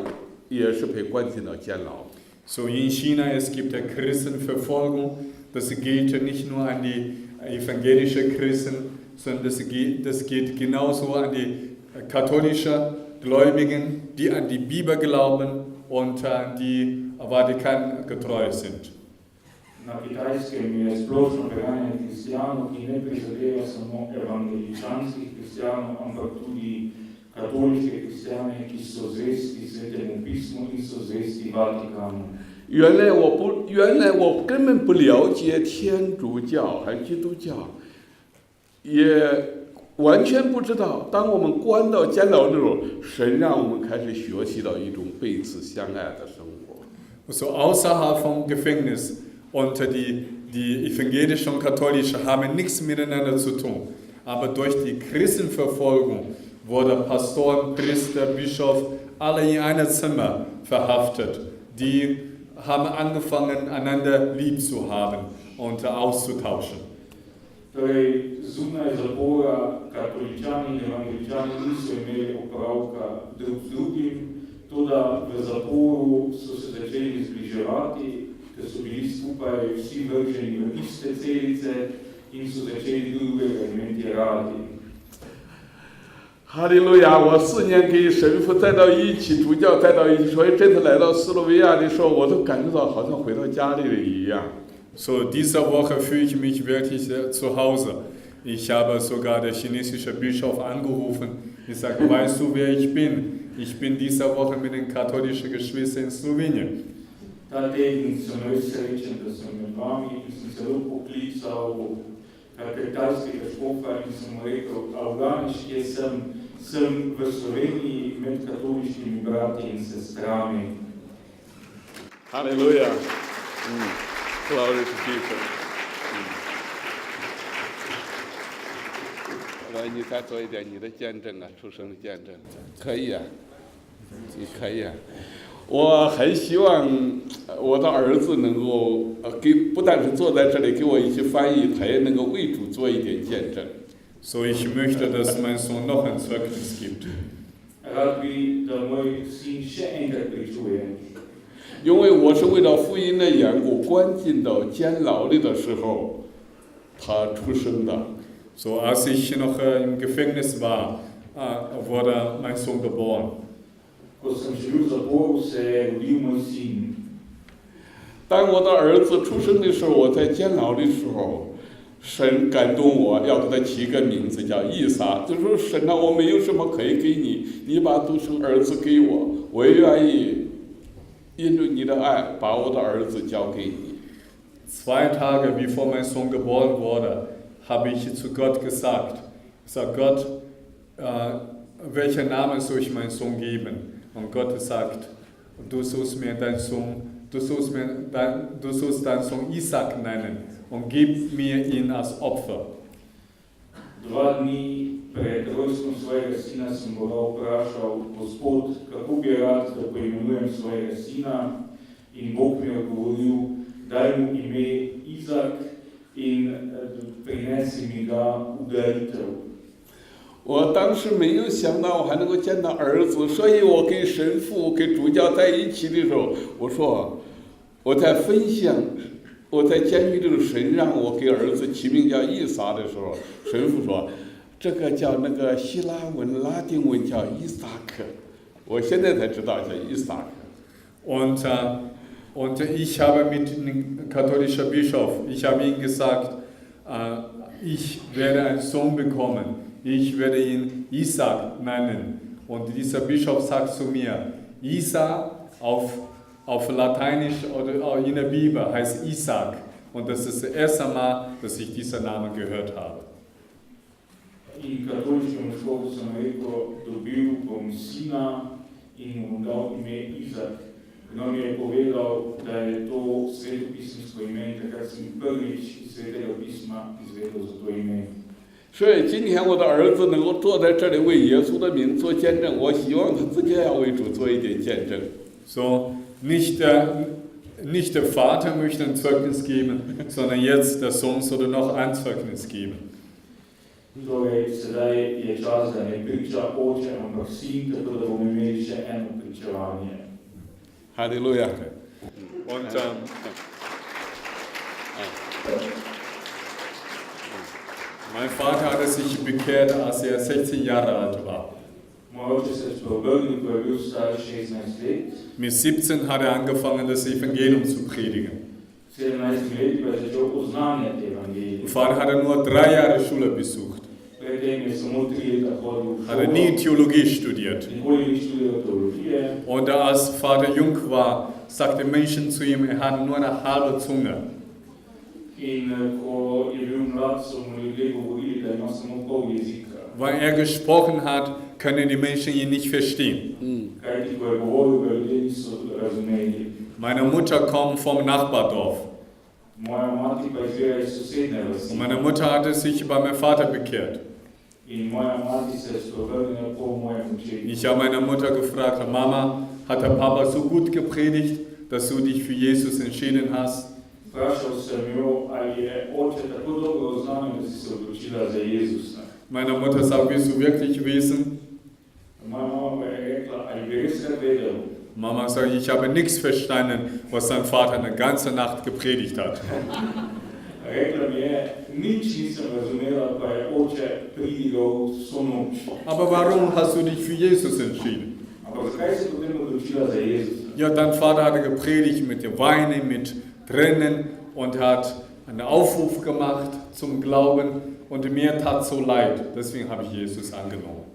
也是被关进了监牢。 So in China es gibt Christenverfolgung. Das gilt nicht nur an die evangelischen Christen, sondern das geht genauso an die katholischen Gläubigen, die an die Bibel glauben und an die Vatikan getreu sind. Na Kitajskem je splošno preganjanje kristijanov, ki ne prizadeva samo evangeličanskih kristijanov, ampak tudi katoliške kristijane, ki so zvesti Svetemu pismu in so zvesti Vatikanu. 原来我根本不了解天主教还基督教，也完全不知道。当我们关到监牢的时候，神让我们开始学习到一种彼此相爱的生活。 So außerhalb vom Gefängnis und die evangelischen und katholischen haben nichts miteinander zu tun. Aber durch die Christenverfolgung wurden Pastoren, Priester, Bischof alle in einem Zimmer verhaftet. Die haben angefangen, einander lieb zu haben und auszutauschen. Torej, zunaj zapora katoličani in evangeličani niso imeli opravka drug z drugim, toda v zaporu so se začeli zbliževati, ker so bili skupaj vsi vrženi v iste celice in so začeli drugega imeti radi. 哈利路亚！我4年跟神父在到一起，主教在到一起，所以这次来到斯洛维亚的时候，我都感觉到好像回到家里了一样。 So, diese Woche fühle ich mich wirklich zu Hause. Ich habe sogar den chinesischen Bischof angerufen. Ich sage, weißt du, wer ich bin? Ich bin diese Woche mit den katholischen Geschwistern in Slowenien. Ta teden sem res srečen, da sem med vami in sem celo poklical kitajskega škofa in sem mu rekel, Afganiš, kje sem v Sloveniji med katoliškimi brati in sestrami. Halleluja! Glory to Jesus. 来，你再做一点你的见证啊，出生的见证。可以啊，你可以啊。我很希望我的儿子能够不但是坐在这里给我一起翻译，他也能够为主做一点见证。So, ich möchte, dass mein Sohn noch ein Zeugnis gibt. 因为我是为了福音的缘故，关进到监牢里的时候，他出生的。So, als ich noch im Gefängnis war, wurde mein Sohn geboren. 当我的儿子出生的时候，我在监牢的时候，神感动我要给他起一个名字叫以撒，就说神啊，我没有什么可以给你，你把独生儿子给我，我也愿意因着你的爱把我的儿子交给你。2 Tage bevor mein Sohn geboren wurde, habe ich zu Gott gesagt, Gott, welchen Namen soll ich meinem Sohn geben? Und Gott sagt, du sollst deinen Sohn Isaac nennen und gib mir ihn als Opfer. 2 dni pred rojstvom svojega sina sem Boga vprašal, Gospod, kako bi rad, da poimenujem svojega sina, in Bog mi je odgovoril, daj mu ime Izak in prinesi mi ga v daritev. 我当时没有想到我还能够见到儿子，所以我跟神父、跟主教在一起的时候，我说我在分享，我在监狱里的神让我给儿子起名叫以撒的时候，神父说这个叫那个希腊文、拉丁文叫以撒克，我现在才知道叫以撒克。Und ich habe mit dem katholischen Bischof, ich habe ihm gesagt, ich werde einen Sohn bekommen. Ich werde ihn Isaac nennen. Und dieser Bischof sagt zu mir, Isaac auf Lateinisch oder in der Bibel heißt Isaac. Und das ist das erste Mal, dass ich diesen Namen gehört habe. In katoliškem školu sem rekel, dobil bom sina in mu dal ime Izak. On mi je povedal, da je to svetopisemsko ime in takrat sem prvič iz svetega pisma izvedel za to ime. 所以今天我的儿子能够坐在这里为耶稣的名做见证，我希望他自己要为主做一点见证。So, nicht der Vater möchte ein Zeugnis geben, sondern jetzt der Sohn soll noch ein Zeugnis geben. Torej, sedaj je čas, da ne priča oče, ampak sin, tako da bomo imeli še eno pričevanje. Halleluja. Und mein Vater hatte sich bekehrt, als er 16 Jahre alt war. Mit 17 hat er angefangen, das Evangelium zu predigen. Mein Vater hatte nur 3 Jahre Schule besucht. Hatte nie Theologie studiert. Und als Vater jung war, sagten Menschen zu ihm, er hatte nur eine halbe Zunge. Weil er gesprochen hat, können die Menschen ihn nicht verstehen. Meine Mutter kommt vom Nachbardorf. Und meine Mutter hatte sich bei meinem Vater bekehrt. Ich habe meine Mutter gefragt, Mama, hat der Papa so gut gepredigt, dass du dich für Jesus entschieden hast? Meine Mutter sagt, willst du wirklich wissen? Mama sagt, ich habe nichts verstanden, was dein Vater eine ganze Nacht gepredigt hat. Aber warum hast du dich für Jesus entschieden? Ja, dein Vater hatte gepredigt mit dem Weinen, mit Tränen und hat einen Aufruf gemacht zum Glauben und mir tat so leid, deswegen habe ich Jesus angenommen.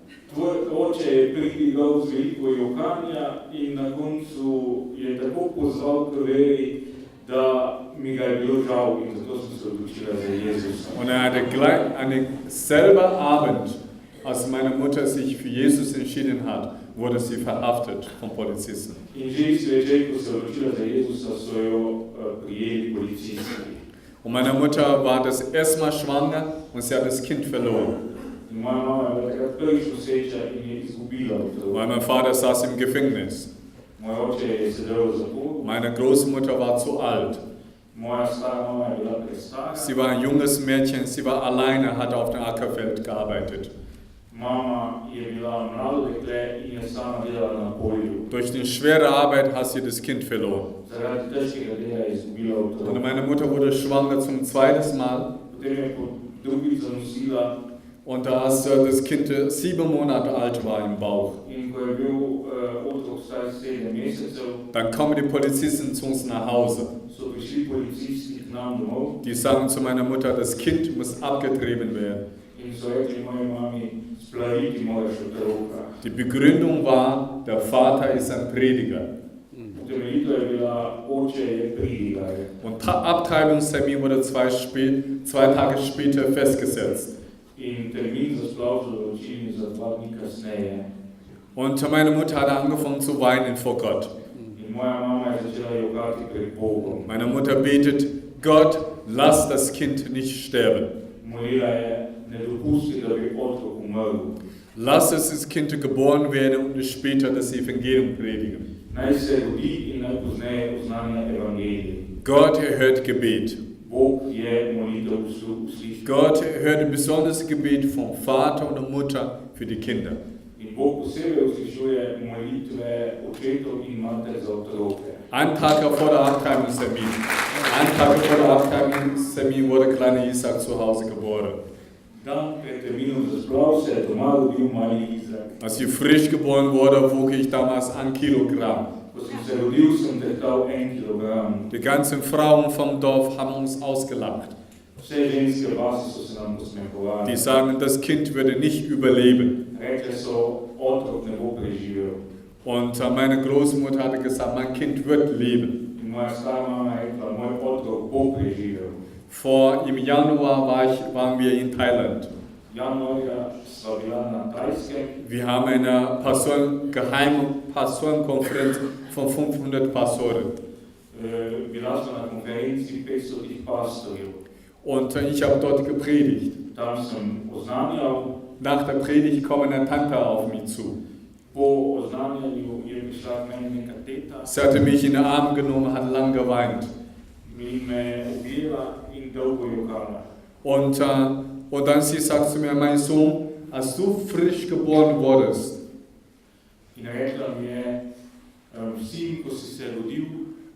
Und er hatte gleich einen selben Abend, als meine Mutter sich für Jesus entschieden hat, wurde sie verhaftet von Polizisten. Und meine Mutter war das erste Mal schwanger und sie hat das Kind verloren. Moja mama je bila takrat prvič noseča in je izgubila otrok. weil mein Vater saß im Gefängnis. Moj oče je sedel v zaporu, Meine Großmutter war zu alt. moja stara mama je bila prestara, Sie war ein junges Mädchen, sie war alleine, hatte auf dem Ackerfeld gearbeitet. mama je bila mlado dekle in je sama delala na polju. Durch die schwere Arbeit hat sie das Kind verloren. Zaradi težkega dela je izgubila Und otrok. meine Mutter wurde schwanger zum zweiten Mal. Potem je drugič zanosila Und als das Kind 7 Monate alt war im Bauch, in ko je bil otrok star 7 mesecev, dann kommen die Polizisten zu uns nach Hause. so prišli policisti k nam domov Die sagen zu meiner Mutter, das Kind muss abgetrieben werden. in so rekli moji mami, splaviti moraš otroka. Die Begründung war, der Vater ist ein Prediger. Utemeljitev je bila, oče je pridigar. Und Abtreibungstermin wurde 2 Tage später festgesetzt. In termin za splav so določili za 2 dni kasneje. Und meine Mutter hat angefangen zu weinen vor Gott. In moja mama je začela jokati pred Bogom. Meine Mutter betet, Gott, lass das Kind nicht sterben. Molila je, ne dopusti, da bi otrok umrl. Lass es das Kind geboren werden und später das Evangelium predigen. Naj se rodi in najpozneje oznanja evangelij. Gott erhört Gebet. Bog je molitev uslišal. Gott erhört ein besonderes Gebet vom Vater und der Mutter für die Kinder. In Bog posebej uslišuje molitve očetov in mater za otroke. Ein Tag vor der Abtreibungstermin wurde kleiner Isaac zu Hause geboren. Dan pred terminom za splav se je doma rodil mali Izak. Als ich frisch geboren wurde, wog ich damals 1 Kilogramm. Ko sem se rodil, sem tehtal 1 kilogram. Die ganzen Frauen vom Dorf haben uns ausgelacht. Vse ženske vasi so se nam posmehovali. Die sagen, das Kind würde nicht überleben. Rekle so, otrok ne bo preživel. Und meine Großmutter hatte gesagt, mein Kind wird leben. In moja stara mama je rekla, moj otrok bo preživel. Im Januar waren wir in Thailand. Januarja sva bila na Tajskem. Wir haben eine geheime Pastorenkonferenz von 500 Pastoren. Bila sva na konferenci 500 pastorjev. Und ich habe dort gepredigt. Tam sem oznanjal. Nach der Predigt kam eine Tante auf mich zu. Po oznanjanju je prišla k meni neka teta. Sie hatte mich in den Arm genommen, hat lang geweint. In me objela in dolgo jokala. Und dann sie sagt zu mir, mein Sohn, als du frisch geboren wurdest, In rekla mi je, sin, ko si se rodil,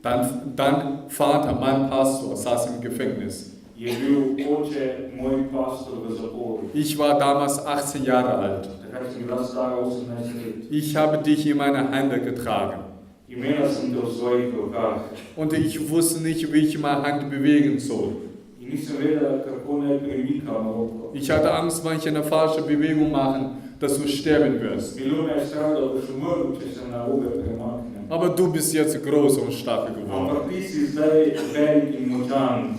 dann Vater, mein Pastor, saß im Gefängnis. je bil oče moj pastor v zaporu. Ich war damals 18 Jahre alt. Takrat sem bila stara 18 let. Ich habe dich in meine Hände getragen. Imela sem te v svojih rokah. Und ich wusste nicht, wie ich meine Hand bewegen soll. In nisem vedela, kako naj premikam roko. Ich hatte Angst, wenn ich eine falsche Bewegung mache, dass du sterben wirst. Bilo me je strah, da boš umrl, če se narobe premaknem. Aber du bist jetzt groß und stark geworden. Ampak ti si zdaj velik in močan.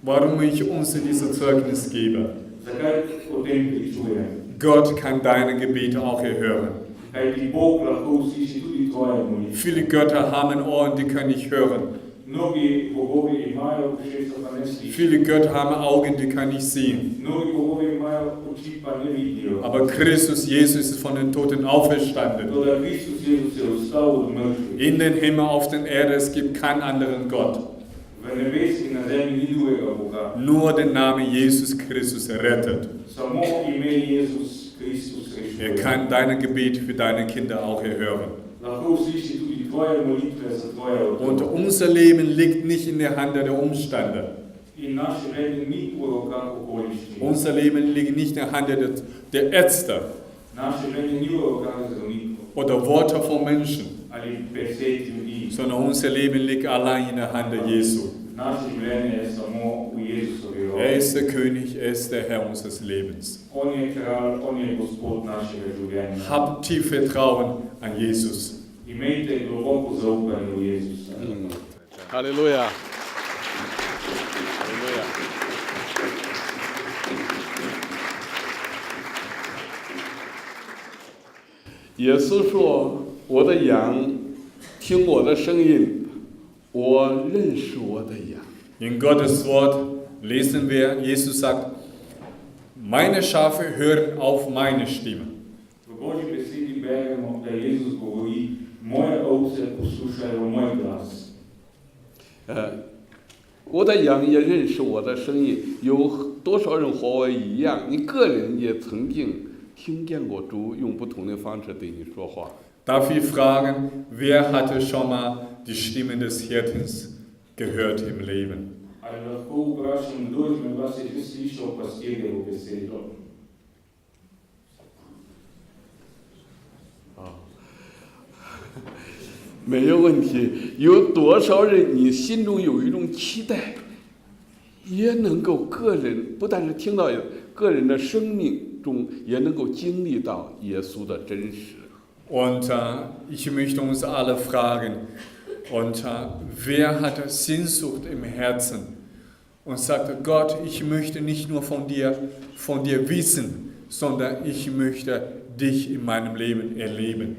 Warum ich uns dieses Zeugnis gebe? Zakaj o tem pričujem? Gott kann deine Gebete auch erhören. Kajti Bog lahko usliši tudi tvoje molitve. Viele Götter haben Ohren, die können nicht hören. Mnogi bogovi imajo ušesa, pa ne slišijo. Viele Götter haben Augen, die können nicht sehen. Mnogi bogovi imajo oči, pa ne vidijo. Aber Christus Jesus ist von den Toten auferstanden. Toda Kristus Jezus je vstal od mrtvih. In den Himmel, auf den Erde, es gibt keinen anderen Gott. V nebesi in na zemlji ni drugega Boga. Nur den Namen Jesus Christus rettet. Samo ime Jezus Kristus Er rešuje. kann dein Gebet für deine Kinder auch erhören. Lahko usliši tudi tvoje molitve za tvoje Und otroke. unser Leben liegt nicht in der Hand der Umstände. In naše življenje ni v rokah okoliščin. Unser Leben liegt nicht in der Hand der Ärzte Naše življenje ni v rokah zdravnikov oder Worte von Menschen, ali besed ljudi. sondern unser Leben liegt allein in der Hand der Jesu. Naše življenje je samo v Jezusovi roki. Er ist der König, er ist der Herr unseres Lebens. On je kralj, on je gospod našega življenja. Habt tief Vertrauen an Jesus. Imejte globoko zaupanje v Jezusa. Halleluja. Halleluja. 耶稣说：“我的羊听我的声音，我认识我的羊。” In Gottes Wort lesen wir, Jesus sagt, meine Schafe hören auf meine Stimme. V Božji besedi beremo, da Jezus govori, moje ovce poslušajo moj glas. 我的羊也认识我的声音，有多少人和我一样？你个人也曾经听见过主用不同的方式对你说话。 Darf ich fragen, wer hatte schon mal die Stimme des Hirtens gehört im Leben? Ali lahko vprašam, kdo izmed vas je že slišal pastirjevo besedo? 没有问题。有多少人你心中有一种期待，也能够个人不但是听到个人的生命中，也能够经历到耶稣的真实。 Und ich möchte uns alle fragen, wer hat Sehnsucht im Herzen und sagt, Gott, ich möchte nicht nur von dir wissen, sondern ich möchte dich in meinem Leben erleben.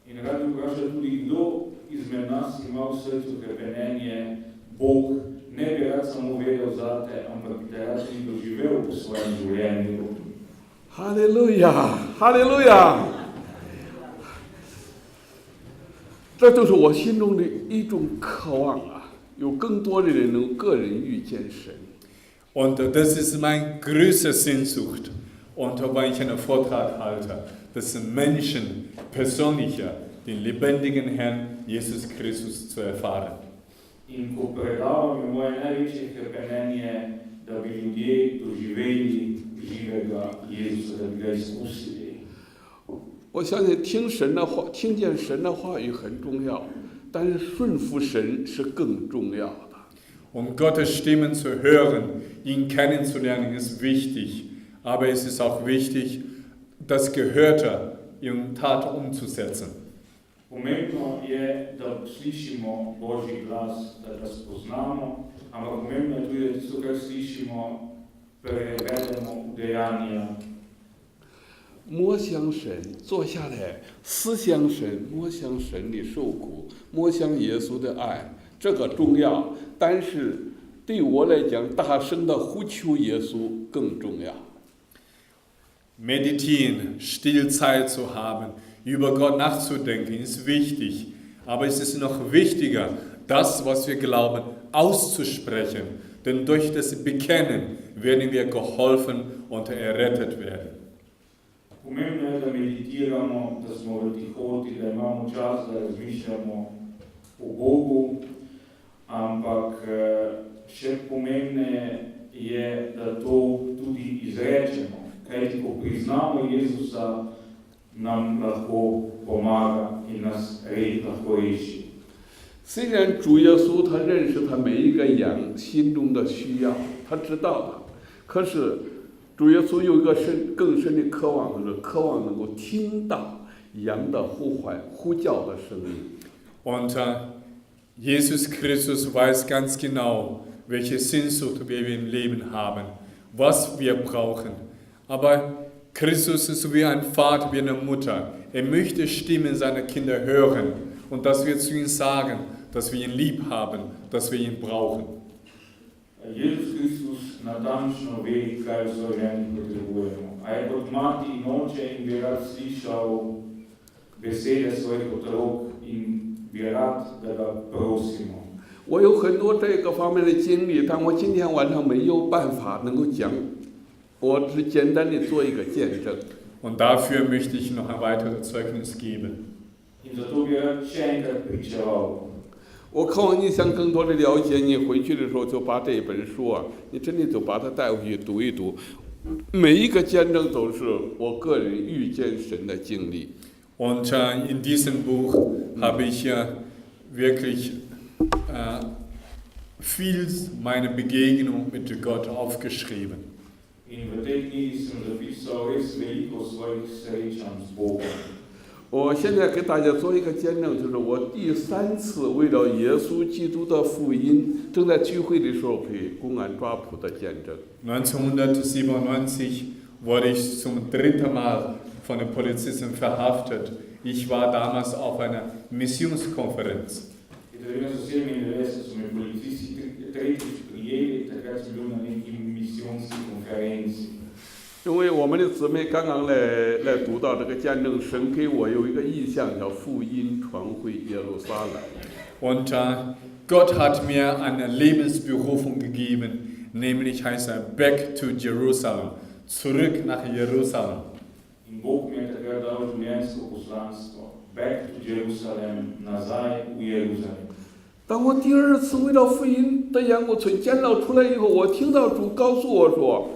In rad bi vprašal tudi, kdo izmed nas ima v srcu hrepenenje, Bog ne bi rad samo vedel zate, ampak bi te rad tudi doživel v svojem življenju. 哈利路亚，哈利路亚！这都是我心中的一种渴望啊！有更多的人能个人遇见神。 Und das ist meine größte Sehnsucht. Und wenn ich einen Vortrag halte, dass Menschen persönlicher den lebendigen Herrn Jesus Christus zu erfahren. In ko predavam, je moje največje hrepenenje, da bi ljudje doživeli živega Jezusa, da bi ga izkusili. 我相信听神的话，听见神的话语很重要，但是顺服神是更重要的。 Gottes Stimmen zu hören, ihn kennenzulernen, ist wichtig. Aber es ist auch wichtig, das Gehörte in Tat umzusetzen. Pomembno je, da slišimo Božji glas, da ga spoznamo, ampak pomembno je tudi, da tisto, kar slišimo, prevedemo v dejanja. 摸香神，坐下来思想神，摸香神的受苦，摸香耶稣的爱，这个重要。但是对我来讲，大声的呼求耶稣更重要。 Meditieren, Stillzeit zu haben, über Gott nachzudenken, ist wichtig. Aber es ist noch wichtiger, das, was wir glauben, auszusprechen. Denn durch das Bekennen werden wir geholfen und errettet werden. Pomembno je, da meditiramo, da smo v tihoti, da imamo čas, da razmišljamo o Bogu, ampak še pomembneje je, da to tudi izrečemo. Kajti, ko priznamo Jezusa, nam lahko pomaga in nas lahko reši. 虽然主耶稣他认识他每一个羊心中的需要，他知道的，可是主耶稣有一个更深的渴望，就是渴望能够听到羊的呼唤、呼叫的声音。 Und Jesus Christus weiß ganz genau, welche Sehnsucht wir im Leben haben, was wir brauchen. Aber Christus ist wie ein Vater, wie eine Mutter. Er möchte Stimmen seiner Kinder hören und dass wir zu ihm sagen, dass wir ihn lieb haben, dass wir ihn brauchen. Jezus Kristus natančno ve, kaj v svojih življenjih potrebujemo. A je kot mati in oče in bi rad slišal besede svojih otrok in bi rad, da ga prosimo. 我有很多这个方面的经历，但我今天晚上没有办法能够讲，我只简单的做一个见证。 Und dafür möchte ich noch ein weiteres Zeugnis geben. In zato bi rad še enkrat pričeval. 我渴望你想更多的了解，你回去的时候就把这本书啊，你真的就把它带回去读一读。每一个见证都是我个人遇见神的经历。 Und in diesem Buch habe ich wirklich viel meine Begegnung mit Gott aufgeschrieben. In v tej knjigi sem zapisal res veliko svojih srečanj z Bogom. 我现在给大家做一个见证，就是我第3次为了耶稣基督的福音，正在聚会的时候被公安抓捕的见证。 1997 wurde ich zum 3. Mal von den Polizisten verhaftet. Ich war damals auf einer Missionskonferenz. In 1997 so me policisti tretjič prijeli, takrat sem bil na neki misijonski konferenci. 因为我们的姊妹刚刚来读到这个见证，神给我有一个意向，叫福音传回耶路撒冷。Und Gott hat mir eine Lebensberufung gegeben, nämlich heißt er Back to Jerusalem, zurück nach Jerusalem. In Bog mi je takrat dal življenjsko poslanstvo, back to Jerusalem, nazaj v Jeruzalem. 当我第二次为了福音的缘故从监牢出来以后，我听到主告诉我说，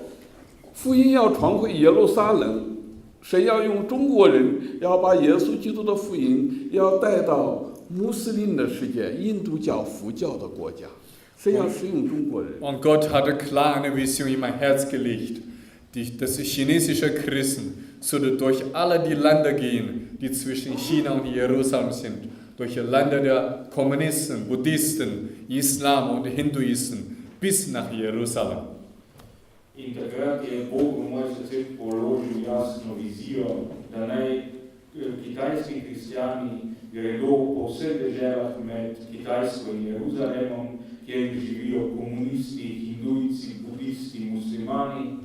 福音要传回耶路撒冷，神要用中国人要把耶稣基督的福音要带到穆斯林的世界，印度教、佛教的国家，神要使用中国人。Und Gott hatte klar eine Vision in mein Herz gelegt, dass die chinesischen Christen sollen durch alle die Länder gehen, die zwischen China und Jerusalem sind, durch die Länder der Kommunisten, Buddhisten, Islam und Hinduisten bis nach Jerusalem. In takrat je Bog v moj srce položil jasno vizijo, da naj kitajski kristjani gredo po vseh deželah med Kitajsko in Jeruzalemom, kjer živijo komunisti, hindujci, budisti, muslimani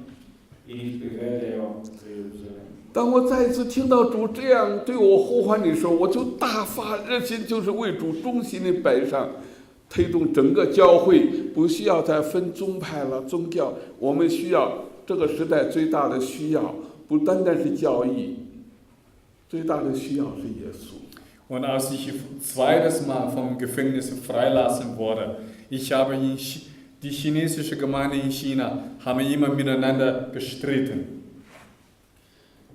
in jih privedejo v Jeruzalem. 当我再一次听到主这样对我呼唤的时候，我就大发热心，就是为主忠心的摆上，推动整个教会，不需要再分宗派了、宗教。我们需要这个时代最大的需要，不单单是教义，最大的需要是耶稣。 Und als ich zweites Mal vom Gefängnis freigelassen wurde, ich habe die chinesische Gemeinde in China haben immer miteinander gestritten.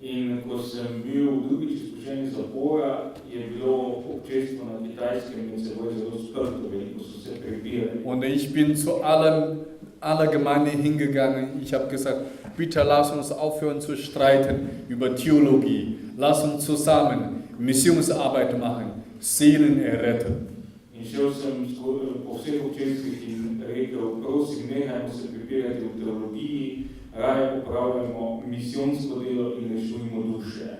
In ko sem bil drugič izpuščen iz zapora, je bilo občestvo na Kitajskem med seboj zelo sprto, veliko so se prepirali. Und ich bin zu aller Gemeinde hingegangen. Ich habe gesagt, bitte lass uns aufhören zu streiten über Theologie. Lass uns zusammen Missionsarbeit machen, Seelen erretten. In šel sem po vseh občestvih in rekel, prosim, nehajmo se prepirati v teologiji, raje opravljamo misijonsko delo in rešujmo duše.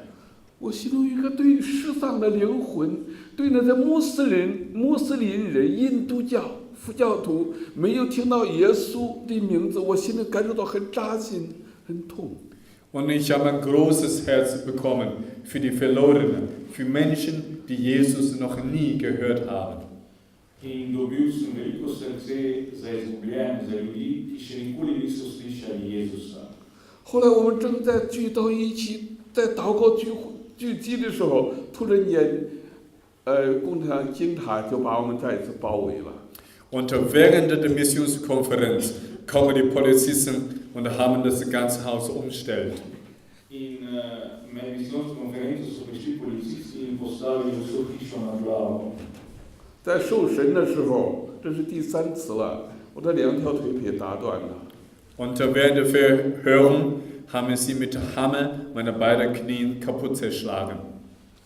我心中有一个对世上的灵魂，对那些穆斯林人、印度教、佛教徒没有听到耶稣的名字，我心里感受到很扎心、很痛。 Und ich habe ein großes Herz bekommen für die Verlorenen, für Menschen, die Jesus noch nie gehört haben. In dobil sem veliko srce za izgubljene, za ljudi, ki še nikoli niso slišali Jezusa. 后来我们正在聚到一起，在祷告聚集的时候，突然间，共产警察就把我们再一次包围了。 Und während der Missionskonferenz kommen die Polizisten und haben das ganze Haus umgestellt. In med misijonsko konferenco so prišli policisti in postavili vso hišo na glavo. 在受审的时候，这是第3次了，我的2条腿被打断了。 Und während der Verhörung haben sie mit Hammer meine beiden Knie kaputt zerschlagen.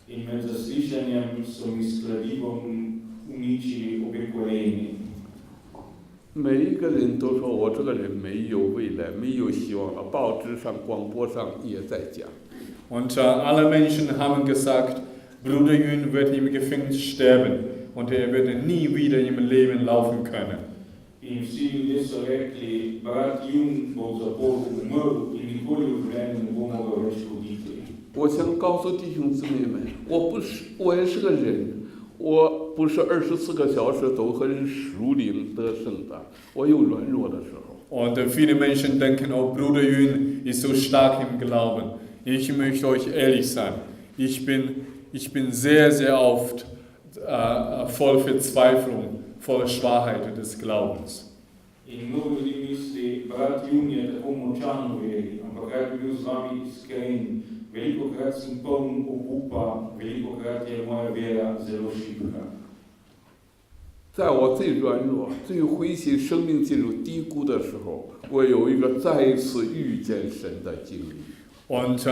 In med zaslišanjem so mi s kladivom uničili obe koleni. 每一个人都说我这个人没有未来，没有希望了。报纸上、广播上也在讲。 Und alle Menschen haben gesagt, Bruder Yun wird im Gefängnis sterben und er wird nie wieder im Leben laufen können. In vsi ljudje so rekli, Brat Yun bo v zaporu umrl in nikoli v življenju ne bo mogel več hoditi. 我想告诉弟兄姊妹们，我也是个人，我不是24个小时都很属灵得胜的，我有软弱的时候。 Und viele Menschen denken, oh, Bruder Yun ist so stark im Glauben. Ich möchte euch ehrlich sein, ich bin sehr, sehr oft voll Verzweiflung, voll Schwachheit des Glaubens. In mnogo ljudi misli, Brat Yun je tako močan v veri, ampak rad bi bil z vami iskren. Velikokrat sem poln obupa, velikokrat je moja vera zelo šibka. 在我最软弱、最灰心、生命进入低谷的时候，我有一个再一次遇见神的经历。 Und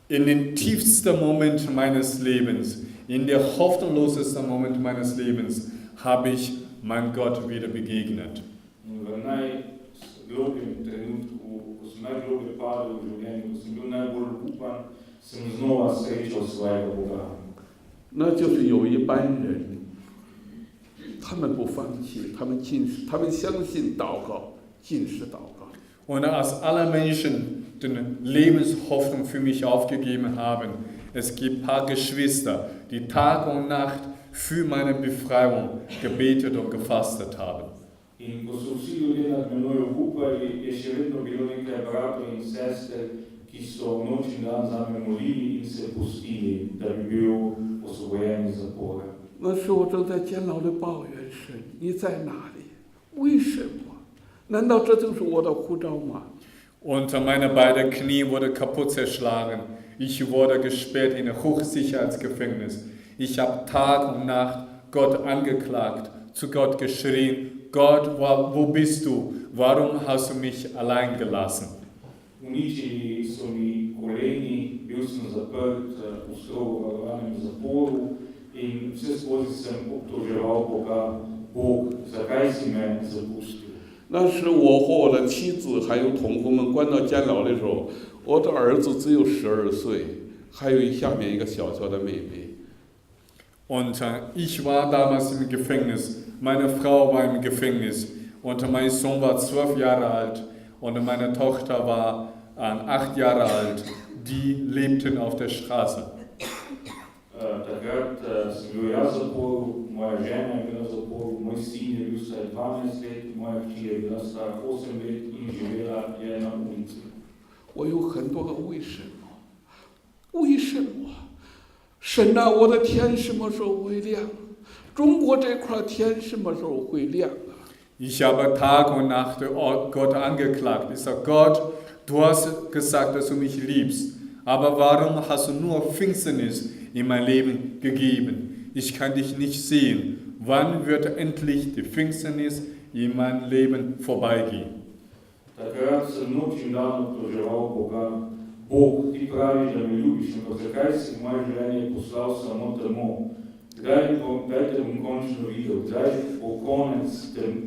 in den tiefsten Momenten meines Lebens, in der hoffnungslosesten Moment meines Lebens, habe ich meinem Gott wieder begegnet. In v najglobjem trenutku, ko sem najgloblje padel v življenju, ko sem bil najbolj obupan, sem znova srečal svojega Boga. 那就是有一班人，他们不放弃，他们相信祷告，禁食祷告。 Und als alle Menschen Lebenshoffnung für mich aufgegeben haben. Es gibt ein paar Geschwister, die Tag und Nacht für meine Befreiung gebetet und gefastet haben. In ko so vsi ljudje nad menoj obupali, je še vedno bilo nekaj bratov in sester, ki so noč in dan zame molili in se postili, da bi bil osvobojen iz zapora. 那时我正在监牢里抱怨神，你在哪里？为什么？难道这就是我的呼召吗？ Und meine beiden Knie wurden kaputt zerschlagen. Ich wurde gesperrt in ein Hochsicherheitsgefängnis. Ich habe Tag und Nacht Gott angeklagt, zu Gott geschrien, Gott, wo bist du? Warum hast du mich allein gelassen? Uničili so mi koleni, bil sem zaprt v strogo varovanem zaporu in vse skozi sem obtoževal Boga, Bog, zakaj si me zapustil? 那时我和我的妻子还有同工们关到监牢的时候，我的儿子只有12岁，还有下面一个小小的妹妹。 Und ich war damals im Gefängnis, meine Frau war im Gefängnis und mein Sohn war 12 Jahre alt und meine Tochter war 8 Jahre alt. Die lebten auf der Straße. Takrat sem bil jaz v zaporu, moja žena je bila v zaporu, moj sin je bil star 12 let, moja hči je bila stara 8 let in živela je na ulici. 我有很多个为什么？为什么？神啊，我的天什么时候会亮？中国这块天什么时候会亮啊？ Ich habe Tag und Nacht Gott angeklagt. Ich sage, Gott, du hast gesagt, dass du mich liebst. Aber warum hast du nur Finsternis in mein Leben gegeben? Ich kann dich nicht sehen. Wann wird endlich die Finsternis in mein Leben vorbeigehen? Takrat sem noč in dan obtoževal Boga, Bog, ti praviš, da me ljubiš, ampak zakaj si v moje življenje poslal samo temo? Kdaj te bom končno videl? Kdaj bo konec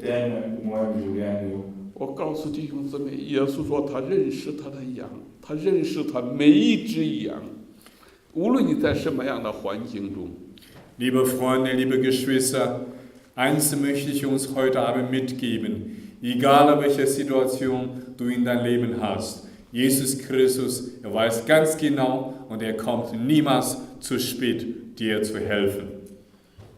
teme v mojem življenju? 我告诉弟兄姊妹，耶稣说他认识他的羊，他认识他每一只羊，无论你在什么样的环境中。 Liebe Freunde, liebe Geschwister, eins möchte ich uns heute Abend mitgeben. Egal welche Situation du in deinem Leben hast, Jesus Christus, er weiß ganz genau und er kommt niemals zu spät, dir zu helfen.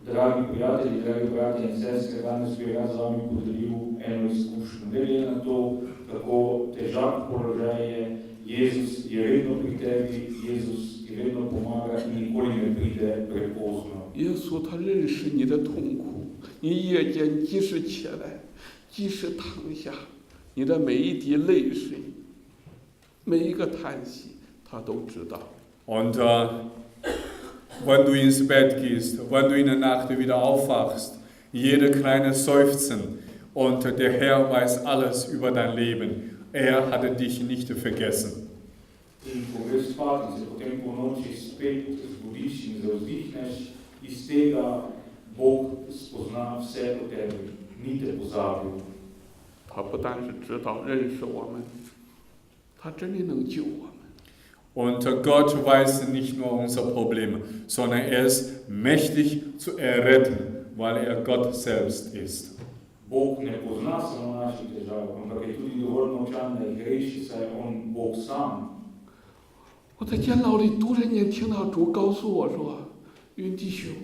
Dragi prijatelji, dragi bratje in sestre, danes bi jaz z vami podelil eno izkušnjo. Ne glede na to, kako težak položaj je, Jezus je vedno pri tebi, Jezus ti vedno pomaga in nikoli ne pride prepozno. 耶稣他认识你的痛苦，你夜间即使起来，即使躺下，你的每一滴泪水，每一个叹息，他都知道。 Und wenn du ins Bett gehst, wenn du in der Nacht wieder aufwachst, jede kleine Seufzen und der Herr weiß alles über dein Leben. Er hatte dich nicht vergessen. In ko greš spat in se potem po noči spet zbudiš in zavzdihneš, iz tega Bog spozna vse o tebi, ni te pozabil. 他不但是知道认识我们，他真的能救我们。 Und Gott weiß nicht nur unser Problem, sondern er ist mächtig zu erretten, weil er Gott selbst ist. Bog ne pozna samo naših težav, ampak je tudi dovolj močan, da jih reši, saj je on Bog sam. 我在监牢里突然间听到主告诉我说：“云弟兄，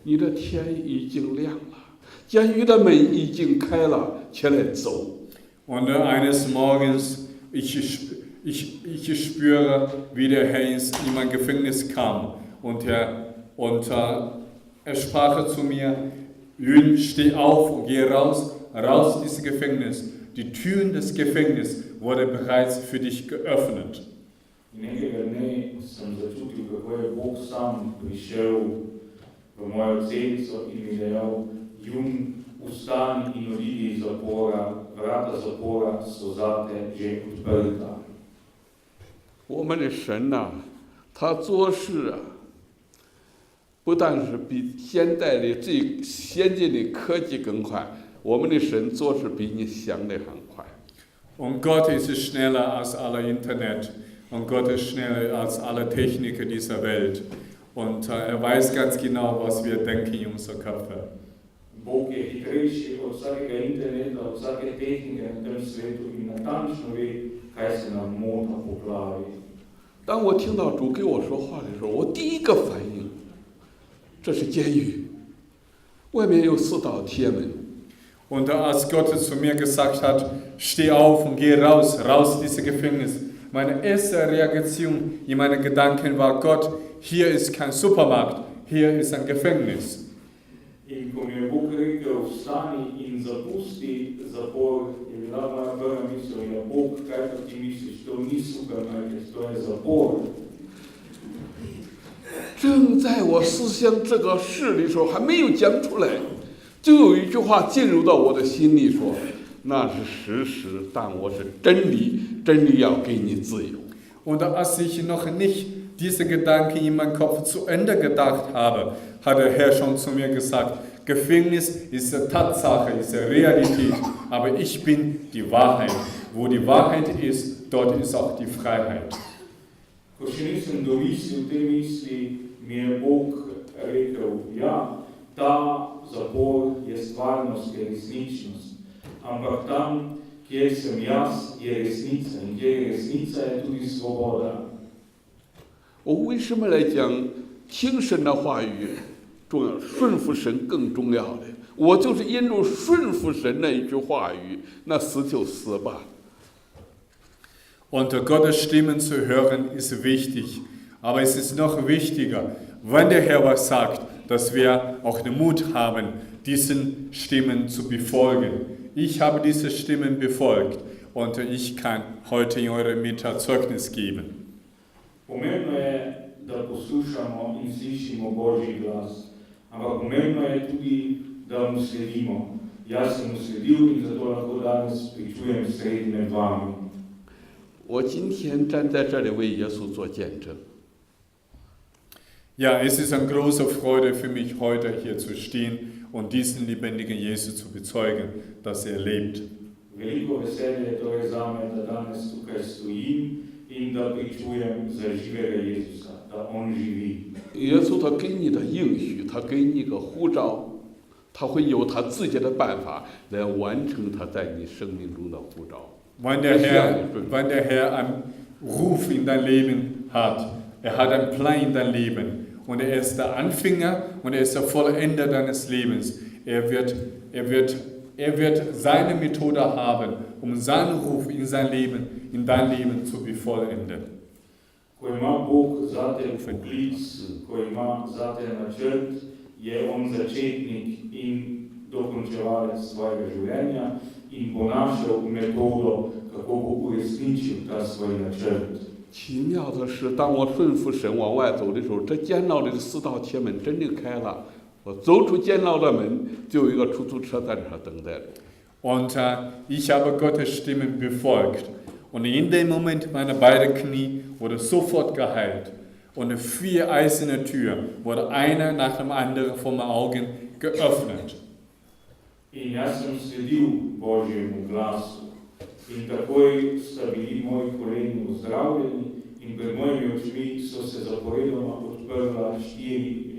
你的天已经亮了，监狱的门已经开了，起来走。” Und eines Morgens, ich spüre, wie der Herr in mein Gefängnis kam und er sprach zu mir, Yun, steh auf und geh raus aus diesem Gefängnis. Die Türen des Gefängnisses wurden bereits für dich geöffnet. Nekega dne sem začutil, kako je Bog sam prišel v mojo celico in mi dejal, Jun, vstani in odidi iz zapora, vrata zapora so zate že odprta. 我们的神呐、他做事啊，不但是比现代的最先进的科技更快，我们的神做事比你想的还快。 Und Gott ist schneller als alle Internet und Gott ist schneller als alle Techniker dieser Welt. Und er weiß ganz genau, was wir denken in unseren Köpfen. Bog je hitrejši od vsakega interneta, od vsake tehnike na tem svetu in natančno ve, kaj se nam mota poplavi. 当我听到主给我说话的时候，我第一个反应，这是监狱，外面有4道铁门。 Und als Gott zu mir gesagt hat, steh auf und geh raus, raus dieses Gefängnis. Meine erste Reaktion in meinen Gedanken war, Gott, hier ist kein Supermarkt, hier ist ein Gefängnis. In ko mi je Bog rekel, vstani in zapusti zapor, je bila moja prva misel, ja Bog, kaj pa ti misliš, to ni supermarket, to je zapor. 正在我思想这个事的时候，还没有讲出来，就有一句话进入到我的心里说：“那是事实，但我是真理，真理要给你自由。” Und als ich noch nicht diese Gedanken in meinem Kopf zu Ende gedacht habe, hat der Herr schon zu mir gesagt, Gefängnis ist eine Tatsache, ist eine Realität, aber ich bin die Wahrheit. Wo die Wahrheit ist, dort ist auch die Freiheit. Ko še nisem domislil te misli, mi je Bog rekel, ja, ta zapor je stvarnost, je resničnost, ampak tam, kjer sem jaz, je resnica in kjer je resnica, je tudi svoboda. 我为什么来讲听神的话语重要，顺服神更重要的？我就是因着顺服神那一句话语，那死就死吧。 Und Gottes Stimmen zu hören ist wichtig, aber es ist noch wichtiger, wenn der Herr was sagt, dass wir auch den Mut haben, diesen Stimmen zu befolgen. Ich habe diese Stimmen befolgt und ich kann heute in eurer Mitte Zeugnis geben. Pomembno je, da poslušamo in slišimo Božji glas, ampak pomembno je tudi, da mu sledimo. Jaz sem mu sledil in zato lahko danes pričujem sredi med vami. 我今天站在这里为耶稣做见证。 Ja, es ist eine große Freude für mich, heute hier zu stehen und diesen lebendigen Jesus zu bezeugen, dass er lebt. Veliko veselje je torej zame, da danes tukaj stojim in da pričujem za živega Jezusa, da on živi. 耶稣他给你的应许，他给你个呼召，他会有他自己的办法来完成他在你生命中的呼召。 Wenn der Herr einen Ruf in dein Leben hat, er hat einen Plan in dein Leben und er ist der Anfänger und er ist der Vollender deines Lebens. Er wird seine Methode haben, um seinen Ruf in dein Leben zu bevollenden. Ko ima Bog zate poklic, ko ima zate načrt, je on začetnik in dokončevalec svojega življenja in bo našel metodo, kako bo uresničil ta svoj načrt. 奇妙的是，当我顺服神往外走的时候，这监牢里的4道铁门真正开了。我走出监牢的门，就有一个出租车在这儿等待着。 Und ich habe Gottes Stimmen befolgt. Und in dem Moment meine beiden Knie wurden sofort geheilt. Und 4 eiserne Türen wurden eine nach dem anderen vor meinen Augen geöffnet. In jaz sem sledil Božjemu glasu in takoj sta bili moji koleni ozdravljeni in pred mojimi očmi so se zaporedoma odprla 4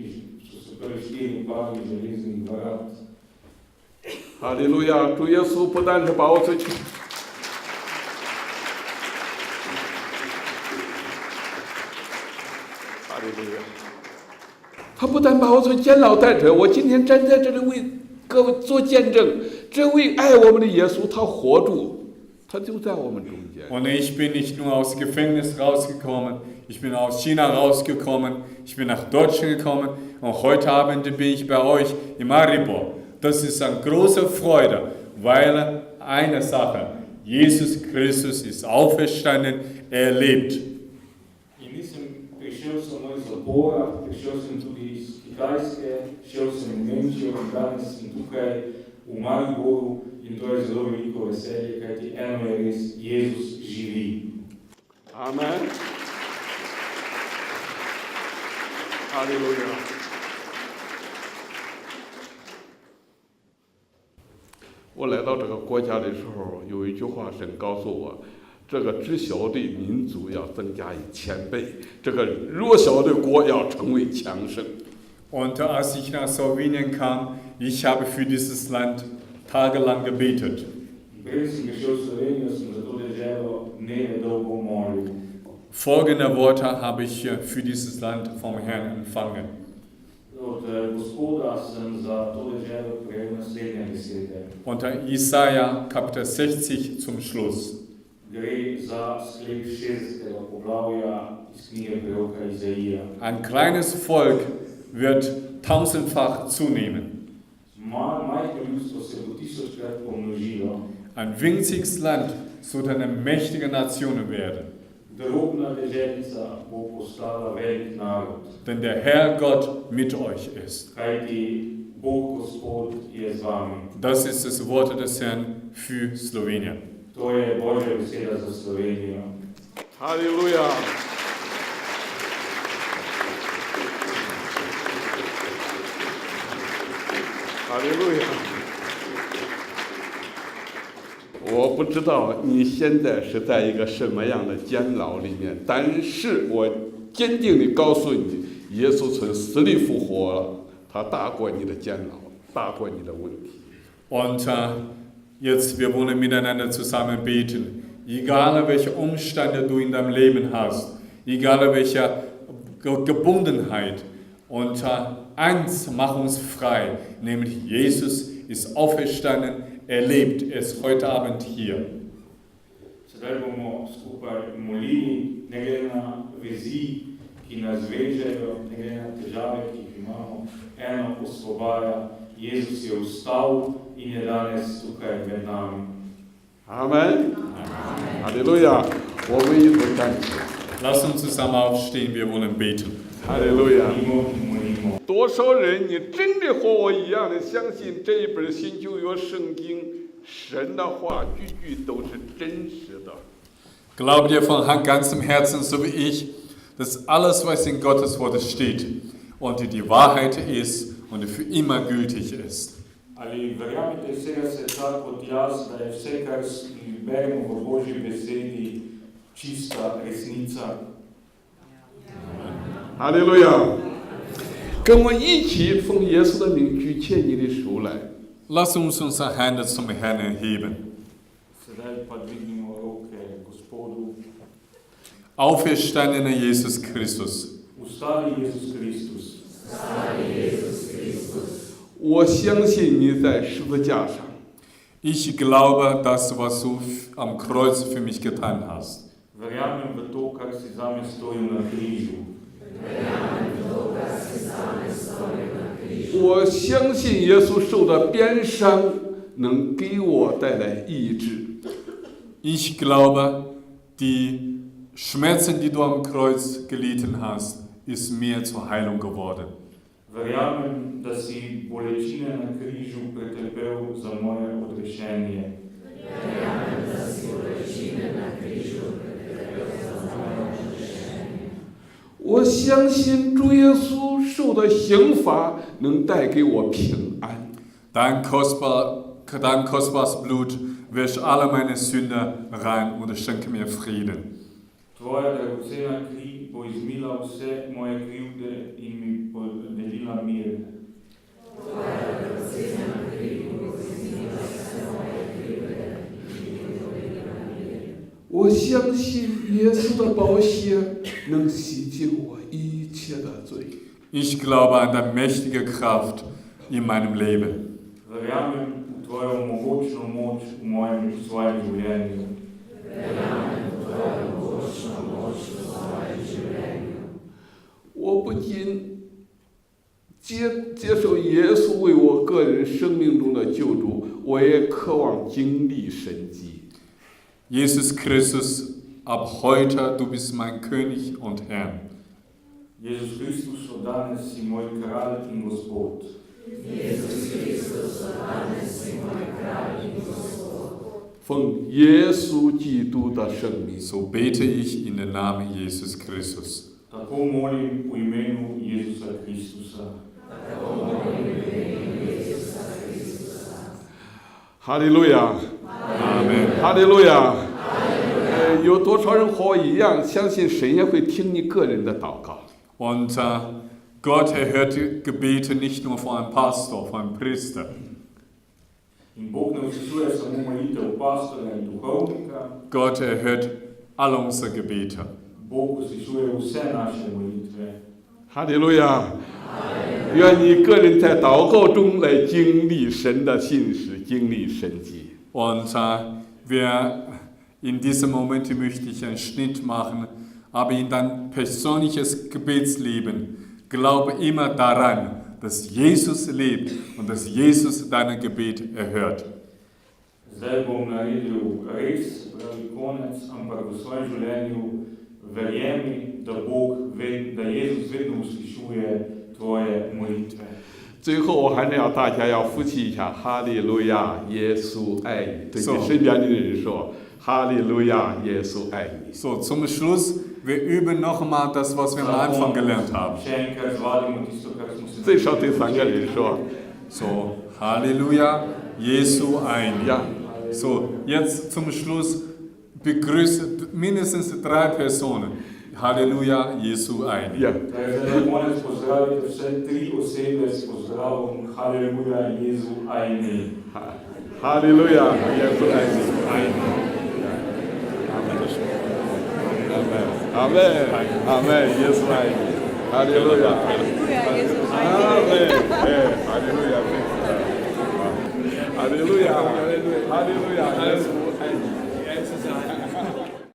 pari železnih vrat. 哈利路亚！主耶稣不但是把我从哈利路亚，他不但把我从监牢带出来，我今天站在这里为各位做见证，这位爱我们的耶稣，他活住，他就在我们中间。 Und ich bin nicht nur aus dem Gefängnis rausgekommen, ich bin aus China rausgekommen, ich bin nach Deutschland gekommen und heute Abend bin ich bei euch in Maribor. Das ist eine große Freude, weil eine Sache, Jesus Christus ist auferstanden, er lebt. In nisem prišel samo iz zapora, prišel sem tudi iz Kitajske, šel sem v Nemčijo in danes sem tukaj v Mariboru in to je zelo veliko veselje, kajti eno je res, Jezus živi. Amen. 哈利路亚。我来到这个国家的时候，有一句话，神告诉我，这个知晓的民族要增加1000倍，这个弱小的国要成为强盛。 Und als ich nach Slowenien kam, ich habe für dieses Land tagelang gebetet. Preden sem prišel v Slovenijo, sem za to deželo dneve dolgo molil. Folgende Worte habe ich für dieses Land vom Herrn empfangen. Od Gospoda sem za to deželo prejel naslednje besede. Unter Jesaja Kapitel 60 zum Schluss. Gre za sklep 60. poglavja iz knjige preroka Izaija. Ein kleines Volk wird tausendfach zunehmen. Majhno ljudstvo se bo 1000-krat pomnožilo. Ein winziges Land soll eine mächtige Nation werden. Drobna deželica bo postala velik narod. Denn der Herr Gott mit euch ist. Kajti Bog Gospod je z vami. Das ist das Wort des Herrn für Slowenien. To je Božja beseda za Slovenijo. Halleluja! Halleluja！我不知道你现在是在一个什么样的监牢里面，但是我坚定地告诉你，耶稣从死里复活了，他大过你的监牢，大过你的问题。Und jetzt, wir wollen miteinander zusammen beten. Egal welche Umstände du in deinem Leben hast, egal welche Gebundenheit, und eins macht uns frei, nämlich Jesus ist auferstanden, er lebt, er ist heute Abend hier. Sedaj bomo skupaj molili, ne glede na vezi, ki nas vežejo, ne glede na težave, ki jih imamo, eno osvobaja, Jezus je vstal in je danes tukaj med nami. Amen. Halleluja. 我们一同站起。 Lass uns zusammen aufstehen, wir wollen beten. 哈利路亚。 Molimo. 多少人你真的和我一样的相信这一本新旧约圣经，神的话句句都是真实的。 Glaubt ihr von ganzem Herzen, so wie ich, dass alles, was in Gottes Wort steht und die Wahrheit ist und für immer gültig ist? Ali verjamete vsega srca kot jaz, da je vse, kar beremo v Božji besedi, čista resnica? 哈利路亚！跟我一起奉耶稣的名举起你的手来。 Lass uns unsere Hände zum Herrn erheben. Sedaj pa dvignimo roke Gospodu. Auferstandener Jesus Christus. Ustavi Jezus Kristus. 我相信你在十字架上， Ich glaube, das, was du am Kreuz für mich getan hast. Verjamem v to, kar si zame storil na križu. 我相信耶稣受的鞭伤能给我带来医治。 Ich glaube, die Schmerzen, die du am Kreuz gelitten hast, ist mir zur Heilung geworden. Verjamem, da si bolečine na križu pretrpel za moje odrešenje. 我相信主耶稣受的刑罚能带给我平安。 Dein kostbares Blut wäscht alle meine Sünde rein und schenke mir Frieden. Tvoja dragocena kri bo izmila vse moje krivde in mi podelila mir. 我相信耶稣的宝血能洗净我一切的罪。 Ich glaube an die mächtige Kraft in meinem Leben. Verjamem v tvojo mogočno moč v svojem življenju. 我不仅接受耶稣为我个人生命中的救主，我也渴望经历神迹。 Jesus Christus, ab heute du bist mein König und Herr. Jezus Kristus, od danes si moj kralj in Gospod.奉耶稣基督的圣名， So bete ich in den Namen Jesus Christus. Tako molim v imenu Jezusa Kristusa. 哈利路亚， Amen. 哈利路亚。有多少人和我一样相信神也会听你个人的祷告？ Und Gott erhört Gebete nicht nur von einem Pastor, von einem Priester. In Bog ne uslišuje samo molitev pastorja in duhovnika. Gott erhört alle unsere Gebete. Bog uslišuje vse naše molitve. 哈利路亚！愿你个人在祷告中来经历神的信实，经历神迹。 Und in diesem Moment möchte ich einen Schnitt machen, aber in dein persönliches Gebetsleben glaube immer daran, dass Jesus lebt und dass Jesus dein Gebet erhört. Zdaj bom naredil res, pravi konec, ampak v svojem življenju verjemi, da Jezus vedno uslišuje tvoje molitve. 最后，我还是要大家要夫妻一下，哈利路亚，耶稣爱你。对你身边的人说，哈利路亚，耶稣爱你。So, zum Schluss, wir üben noch einmal das, was wir am Anfang gelernt haben. 最少对3个人说。 So, Halleluja, Jesu ein. Ja. So, jetzt zum Schluss begrüße mindestens 3 Personen. Halleluja, Jesu ein. Ja. Halleluja, Jesu ein. Amen. Amen. Jesu ein. Halleluja. Amen. Halleluja. Halleluja. Halleluja.